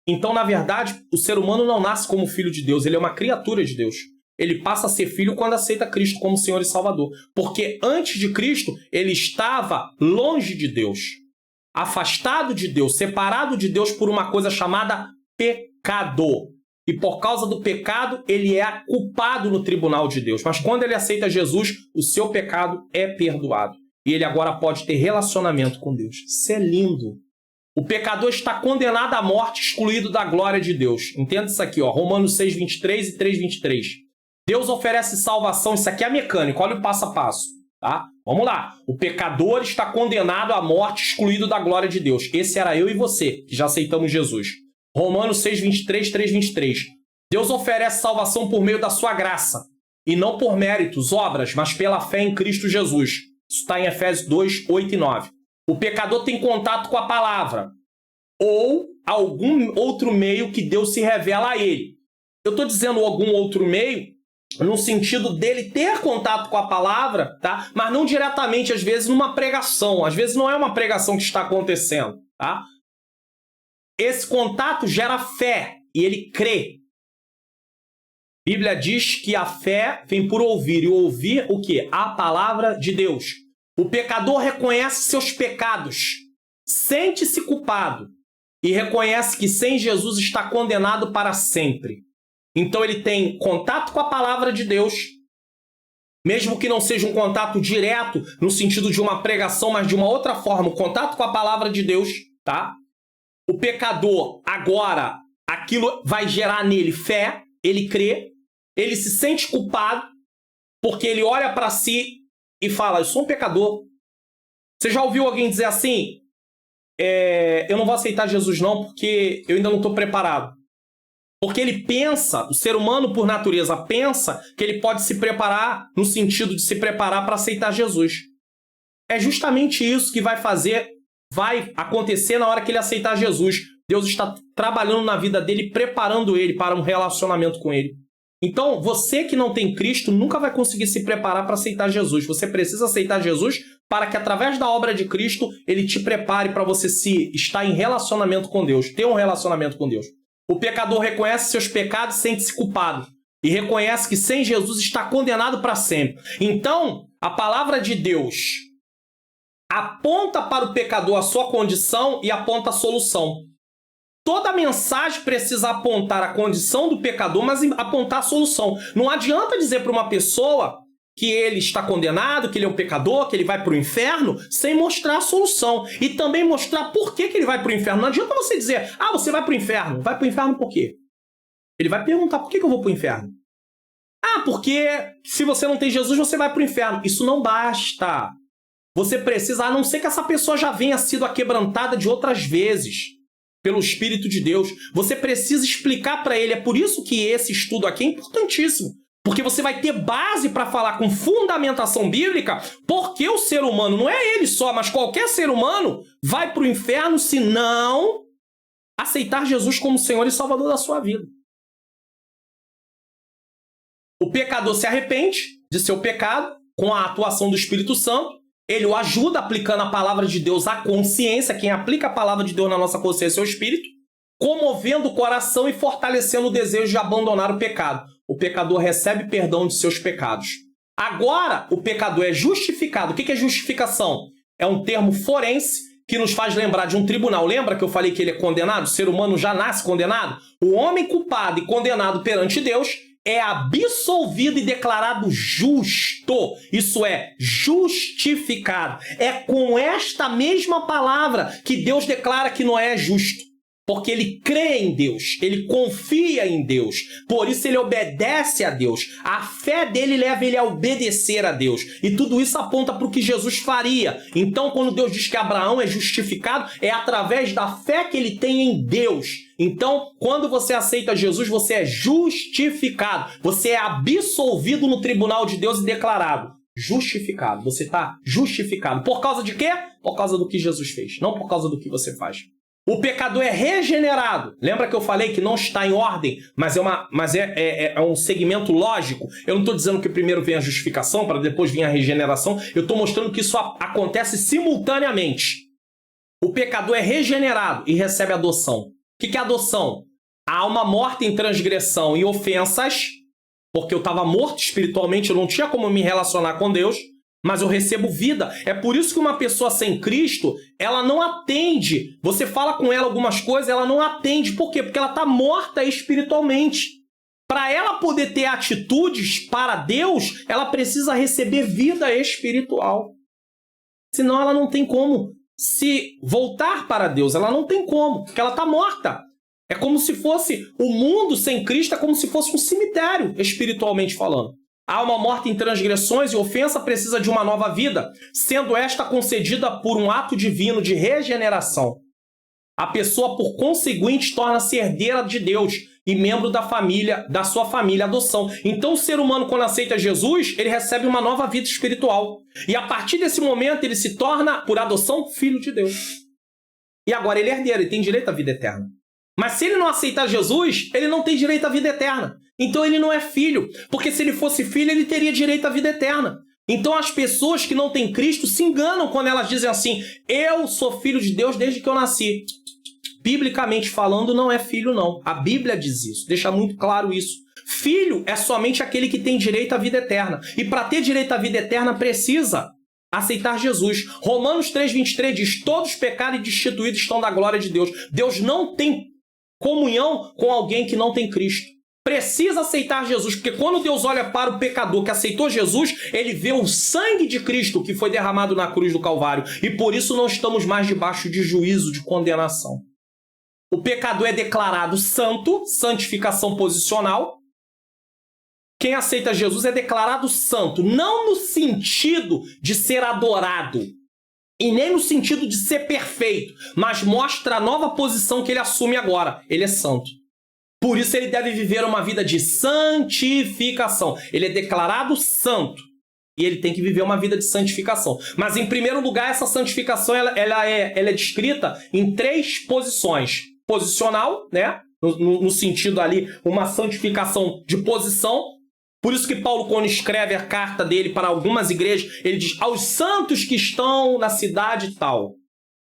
Então, na verdade, o ser humano não nasce como filho de Deus, ele é uma criatura de Deus. Ele passa a ser filho quando aceita Cristo como Senhor e Salvador. Porque antes de Cristo, ele estava longe de Deus, afastado de Deus, separado de Deus por uma coisa chamada pecado. E por causa do pecado, ele é culpado no tribunal de Deus. Mas quando ele aceita Jesus, o seu pecado é perdoado. E ele agora pode ter relacionamento com Deus. Isso é lindo. O pecador está condenado à morte, excluído da glória de Deus. Entenda isso aqui, ó, Romanos 6, 23 e 3, 23. Deus oferece salvação. Isso aqui é mecânico, olha o passo a passo. Tá? Vamos lá. O pecador está condenado à morte, excluído da glória de Deus. Esse era eu e você, que já aceitamos Jesus. Romanos 6, 23, 3, 23. Deus oferece salvação por meio da sua graça, e não por méritos, obras, mas pela fé em Cristo Jesus. Isso está em Efésios 2, 8 e 9. O pecador tem contato com a palavra, ou algum outro meio que Deus se revela a ele. Eu estou dizendo algum outro meio, no sentido dele ter contato com a palavra, tá? Mas não diretamente, às vezes, numa pregação. Às vezes não é uma pregação que está acontecendo. Tá? Esse contato gera fé e ele crê. A Bíblia diz que a fé vem por ouvir, e ouvir o quê? A palavra de Deus. O pecador reconhece seus pecados, sente-se culpado e reconhece que sem Jesus está condenado para sempre. Então ele tem contato com a palavra de Deus, mesmo que não seja um contato direto no sentido de uma pregação, mas de uma outra forma, o contato com a palavra de Deus, tá? O pecador agora, aquilo vai gerar nele fé, ele crê, ele se sente culpado, porque ele olha para si e fala, eu sou um pecador. Você já ouviu alguém dizer assim, eu não vou aceitar Jesus não, porque eu ainda não estou preparado. Porque ele pensa, o ser humano por natureza pensa que ele pode se preparar no sentido de se preparar para aceitar Jesus. É justamente isso que vai acontecer na hora que ele aceitar Jesus. Deus está trabalhando na vida dele, preparando ele para um relacionamento com ele. Então, você que não tem Cristo nunca vai conseguir se preparar para aceitar Jesus. Você precisa aceitar Jesus para que, através da obra de Cristo, ele te prepare para você estar em relacionamento com Deus, ter um relacionamento com Deus. O pecador reconhece seus pecados e sente-se culpado. E reconhece que sem Jesus está condenado para sempre. Então, a palavra de Deus aponta para o pecador a sua condição e aponta a solução. Toda mensagem precisa apontar a condição do pecador, mas apontar a solução. Não adianta dizer para uma pessoa que ele está condenado, que ele é um pecador, que ele vai para o inferno, sem mostrar a solução. E também mostrar por que ele vai para o inferno. Não adianta você dizer, você vai para o inferno. Vai para o inferno por quê? Ele vai perguntar, por que eu vou para o inferno? Porque se você não tem Jesus, você vai para o inferno. Isso não basta. Você precisa, a não ser que essa pessoa já venha sido aquebrantada de outras vezes pelo Espírito de Deus. Você precisa explicar para ele. É por isso que esse estudo aqui é importantíssimo. Porque você vai ter base para falar com fundamentação bíblica porque o ser humano, não é ele só, mas qualquer ser humano vai para o inferno se não aceitar Jesus como Senhor e Salvador da sua vida. O pecador se arrepende de seu pecado com a atuação do Espírito Santo. Ele o ajuda aplicando a palavra de Deus à consciência. Quem aplica a palavra de Deus na nossa consciência é o Espírito, comovendo o coração e fortalecendo o desejo de abandonar o pecado. O pecador recebe perdão de seus pecados. Agora, o pecador é justificado. O que é justificação? É um termo forense que nos faz lembrar de um tribunal. Lembra que eu falei que ele é condenado? O ser humano já nasce condenado? O homem culpado e condenado perante Deus é absolvido e declarado justo. Isso é, justificado. É com esta mesma palavra que Deus declara que Noé é justo. Porque ele crê em Deus, ele confia em Deus. Por isso ele obedece a Deus. A fé dele leva ele a obedecer a Deus. E tudo isso aponta para o que Jesus faria. Então, quando Deus diz que Abraão é justificado, é através da fé que ele tem em Deus. Então, quando você aceita Jesus, você é justificado. Você é absolvido no tribunal de Deus e declarado justificado. Você está justificado. Por causa de quê? Por causa do que Jesus fez, não por causa do que você faz. O pecador é regenerado. Lembra que eu falei que não está em ordem, mas é um segmento lógico? Eu não estou dizendo que primeiro vem a justificação, para depois vir a regeneração. Eu estou mostrando que isso acontece simultaneamente. O pecador é regenerado e recebe adoção. O que é adoção? A alma morta em transgressão e ofensas, porque eu estava morto espiritualmente, eu não tinha como me relacionar com Deus, mas eu recebo vida. É por isso que uma pessoa sem Cristo, ela não atende. Você fala com ela algumas coisas, ela não atende. Por quê? Porque ela está morta espiritualmente. Para ela poder ter atitudes para Deus, ela precisa receber vida espiritual. Senão ela não tem como se voltar para Deus. Ela não tem como, porque ela está morta. É como se fosse o mundo sem Cristo, é como se fosse um cemitério, espiritualmente falando. A alma morta em transgressões e ofensa precisa de uma nova vida, sendo esta concedida por um ato divino de regeneração. A pessoa, por conseguinte, torna-se herdeira de Deus e membro da família, da sua família, adoção. Então, o ser humano, quando aceita Jesus, ele recebe uma nova vida espiritual. E a partir desse momento, ele se torna, por adoção, filho de Deus. E agora ele é herdeiro, ele tem direito à vida eterna. Mas se ele não aceitar Jesus, ele não tem direito à vida eterna. Então ele não é filho, porque se ele fosse filho, ele teria direito à vida eterna. Então as pessoas que não têm Cristo se enganam quando elas dizem assim, eu sou filho de Deus desde que eu nasci. Biblicamente falando, não é filho não. A Bíblia diz isso, deixa muito claro isso. Filho é somente aquele que tem direito à vida eterna. E para ter direito à vida eterna, precisa aceitar Jesus. Romanos 3,23 diz, todos pecaram e destituídos estão da glória de Deus. Deus não tem comunhão com alguém que não tem Cristo. Precisa aceitar Jesus, porque quando Deus olha para o pecador que aceitou Jesus, ele vê o sangue de Cristo que foi derramado na cruz do Calvário. E por isso não estamos mais debaixo de juízo, de condenação. O pecador é declarado santo, santificação posicional. Quem aceita Jesus é declarado santo, não no sentido de ser adorado, e nem no sentido de ser perfeito, mas mostra a nova posição que ele assume agora. Ele é santo. Por isso ele deve viver uma vida de santificação. Ele é declarado santo e ele tem que viver uma vida de santificação. Mas, em primeiro lugar, essa santificação ela é descrita em 3 posições. Posicional, né? no sentido ali, uma santificação de posição. Por isso que Paulo, quando escreve a carta dele para algumas igrejas, ele diz, aos santos que estão na cidade tal.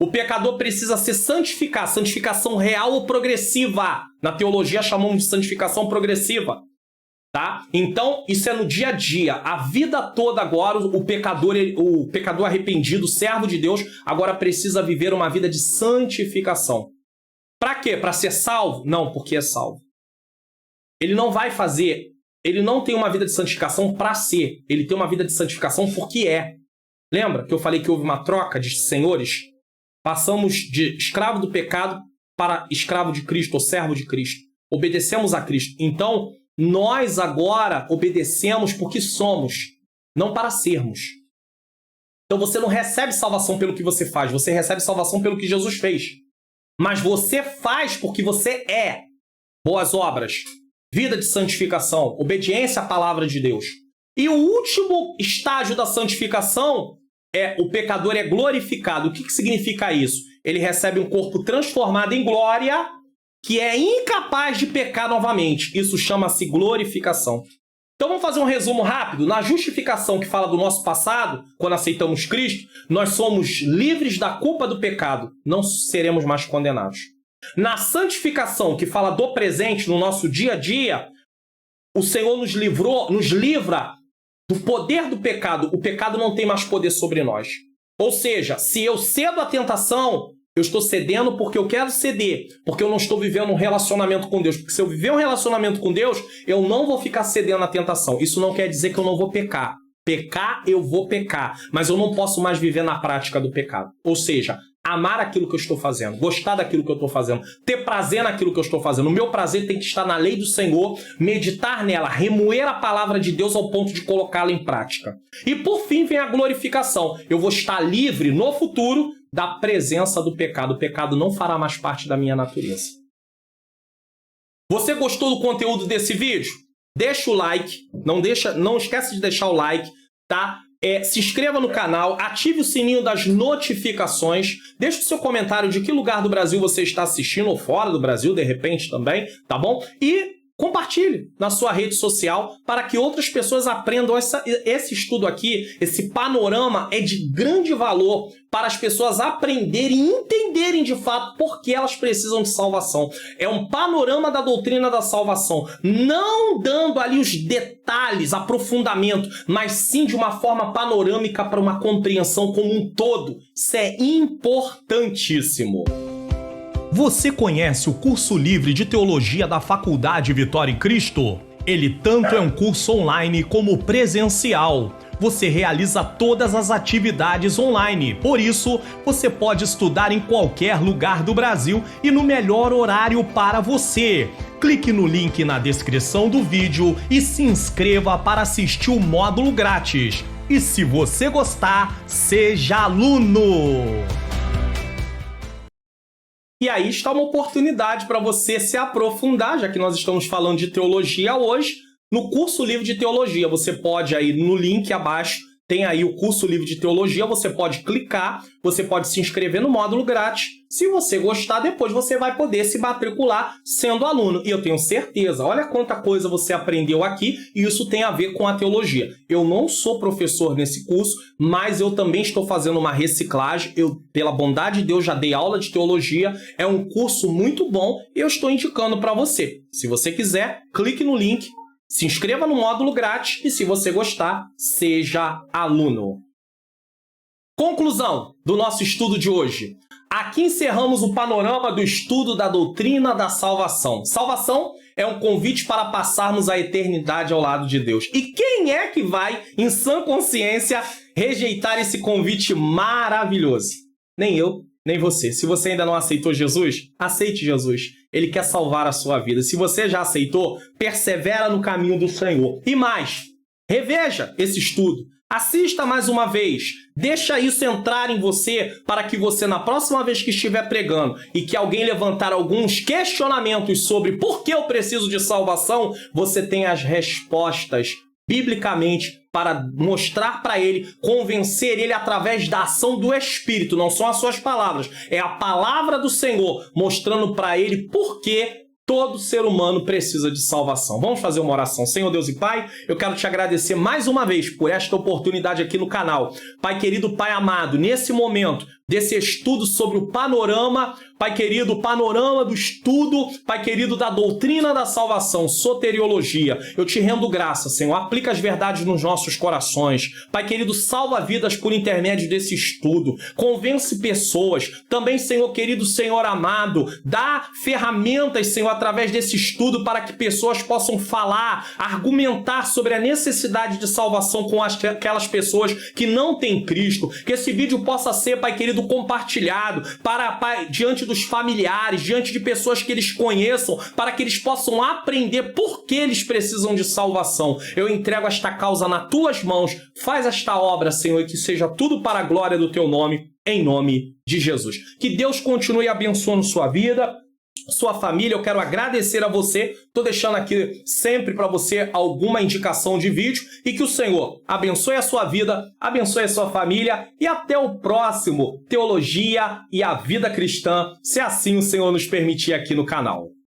O pecador precisa se santificar, santificação real ou progressiva. Na teologia chamamos de santificação progressiva. Tá? Então, isso é no dia a dia. A vida toda agora, o pecador arrependido, servo de Deus, agora precisa viver uma vida de santificação. Para quê? Para ser salvo? Não, porque é salvo. Ele não vai fazer, ele não tem uma vida de santificação para ser. Ele tem uma vida de santificação porque é. Lembra que eu falei que houve uma troca de senhores? Passamos de escravo do pecado para escravo de Cristo, ou servo de Cristo. Obedecemos a Cristo. Então, nós agora obedecemos porque somos, não para sermos. Então você não recebe salvação pelo que você faz, você recebe salvação pelo que Jesus fez. Mas você faz porque você é. Boas obras, vida de santificação, obediência à palavra de Deus. E o último estágio da santificação é o pecador é glorificado. O que significa isso? Ele recebe um corpo transformado em glória, que é incapaz de pecar novamente. Isso chama-se glorificação. Então vamos fazer um resumo rápido. Na justificação que fala do nosso passado, quando aceitamos Cristo, nós somos livres da culpa do pecado. Não seremos mais condenados. Na santificação que fala do presente, no nosso dia a dia, o Senhor nos livra do poder do pecado. O pecado não tem mais poder sobre nós. Ou seja, se eu cedo à tentação, eu estou cedendo porque eu quero ceder, porque eu não estou vivendo um relacionamento com Deus. Porque se eu viver um relacionamento com Deus, eu não vou ficar cedendo à tentação. Isso não quer dizer que eu não vou pecar. Pecar, eu vou pecar. Mas eu não posso mais viver na prática do pecado. Ou seja, amar aquilo que eu estou fazendo, gostar daquilo que eu estou fazendo, ter prazer naquilo que eu estou fazendo. O meu prazer tem que estar na lei do Senhor, meditar nela, remoer a palavra de Deus ao ponto de colocá-la em prática. E por fim vem a glorificação. Eu vou estar livre no futuro da presença do pecado. O pecado não fará mais parte da minha natureza. Você gostou do conteúdo desse vídeo? Deixa o like, não esquece de deixar o like, tá? Se inscreva no canal, ative o sininho das notificações, deixe o seu comentário de que lugar do Brasil você está assistindo, ou fora do Brasil, de repente também, tá bom? E compartilhe na sua rede social para que outras pessoas aprendam. Esse estudo aqui, esse panorama é de grande valor para as pessoas aprenderem e entenderem de fato por que elas precisam de salvação. É um panorama da doutrina da salvação, não dando ali os detalhes, aprofundamento, mas sim de uma forma panorâmica para uma compreensão como um todo. Isso é importantíssimo. Você conhece o curso livre de teologia da Faculdade Vitória em Cristo? Ele tanto é um curso online como presencial. Você realiza todas as atividades online, por isso você pode estudar em qualquer lugar do Brasil e no melhor horário para você. Clique no link na descrição do vídeo e se inscreva para assistir o módulo grátis. E se você gostar, seja aluno! E aí está uma oportunidade para você se aprofundar, já que nós estamos falando de teologia hoje, no curso livre de teologia. Você pode aí no link abaixo, tem aí o curso livre de teologia, você pode clicar, você pode se inscrever no módulo grátis. Se você gostar, depois você vai poder se matricular sendo aluno. E eu tenho certeza, olha quanta coisa você aprendeu aqui, e isso tem a ver com a teologia. Eu não sou professor nesse curso, mas eu também estou fazendo uma reciclagem. Eu, pela bondade de Deus, já dei aula de teologia. É um curso muito bom e eu estou indicando para você. Se você quiser, clique no link, se inscreva no módulo grátis e, se você gostar, seja aluno. Conclusão do nosso estudo de hoje. Aqui encerramos o panorama do estudo da doutrina da salvação. Salvação é um convite para passarmos a eternidade ao lado de Deus. E quem é que vai, em sã consciência, rejeitar esse convite maravilhoso? Nem eu, nem você. Se você ainda não aceitou Jesus, aceite Jesus. Ele quer salvar a sua vida. Se você já aceitou, persevera no caminho do Senhor. E mais, reveja esse estudo. Assista mais uma vez. Deixa isso entrar em você para que você, na próxima vez que estiver pregando e que alguém levantar alguns questionamentos sobre por que eu preciso de salvação, você tenha as respostas biblicamente para mostrar para ele, convencer ele através da ação do Espírito. Não são as suas palavras, é a palavra do Senhor mostrando para ele por que Todo ser humano precisa de salvação. Vamos fazer uma oração. Senhor Deus e Pai, eu quero te agradecer mais uma vez por esta oportunidade aqui no canal. Pai querido, Pai amado, nesse momento desse estudo sobre o panorama, Pai querido, o panorama do estudo, Pai querido, da doutrina da salvação, soteriologia. Eu te rendo graça, Senhor. Aplica as verdades nos nossos corações. Pai querido, salva vidas por intermédio desse estudo. Convence pessoas. Também, Senhor querido, Senhor amado, dá ferramentas, Senhor, através desse estudo para que pessoas possam falar, argumentar sobre a necessidade de salvação com aquelas pessoas que não têm Cristo. Que esse vídeo possa ser, Pai querido, compartilhado para, Pai, diante dos familiares, diante de pessoas que eles conheçam, para que eles possam aprender por que eles precisam de salvação. Eu entrego esta causa nas tuas mãos. Faz esta obra, Senhor, e que seja tudo para a glória do teu nome, em nome de Jesus. Que Deus continue abençoando sua vida, sua família. Eu quero agradecer a você. Estou deixando aqui sempre para você alguma indicação de vídeo e que o Senhor abençoe a sua vida, abençoe a sua família e até o próximo Teologia e a Vida Cristã, se assim o Senhor nos permitir aqui no canal.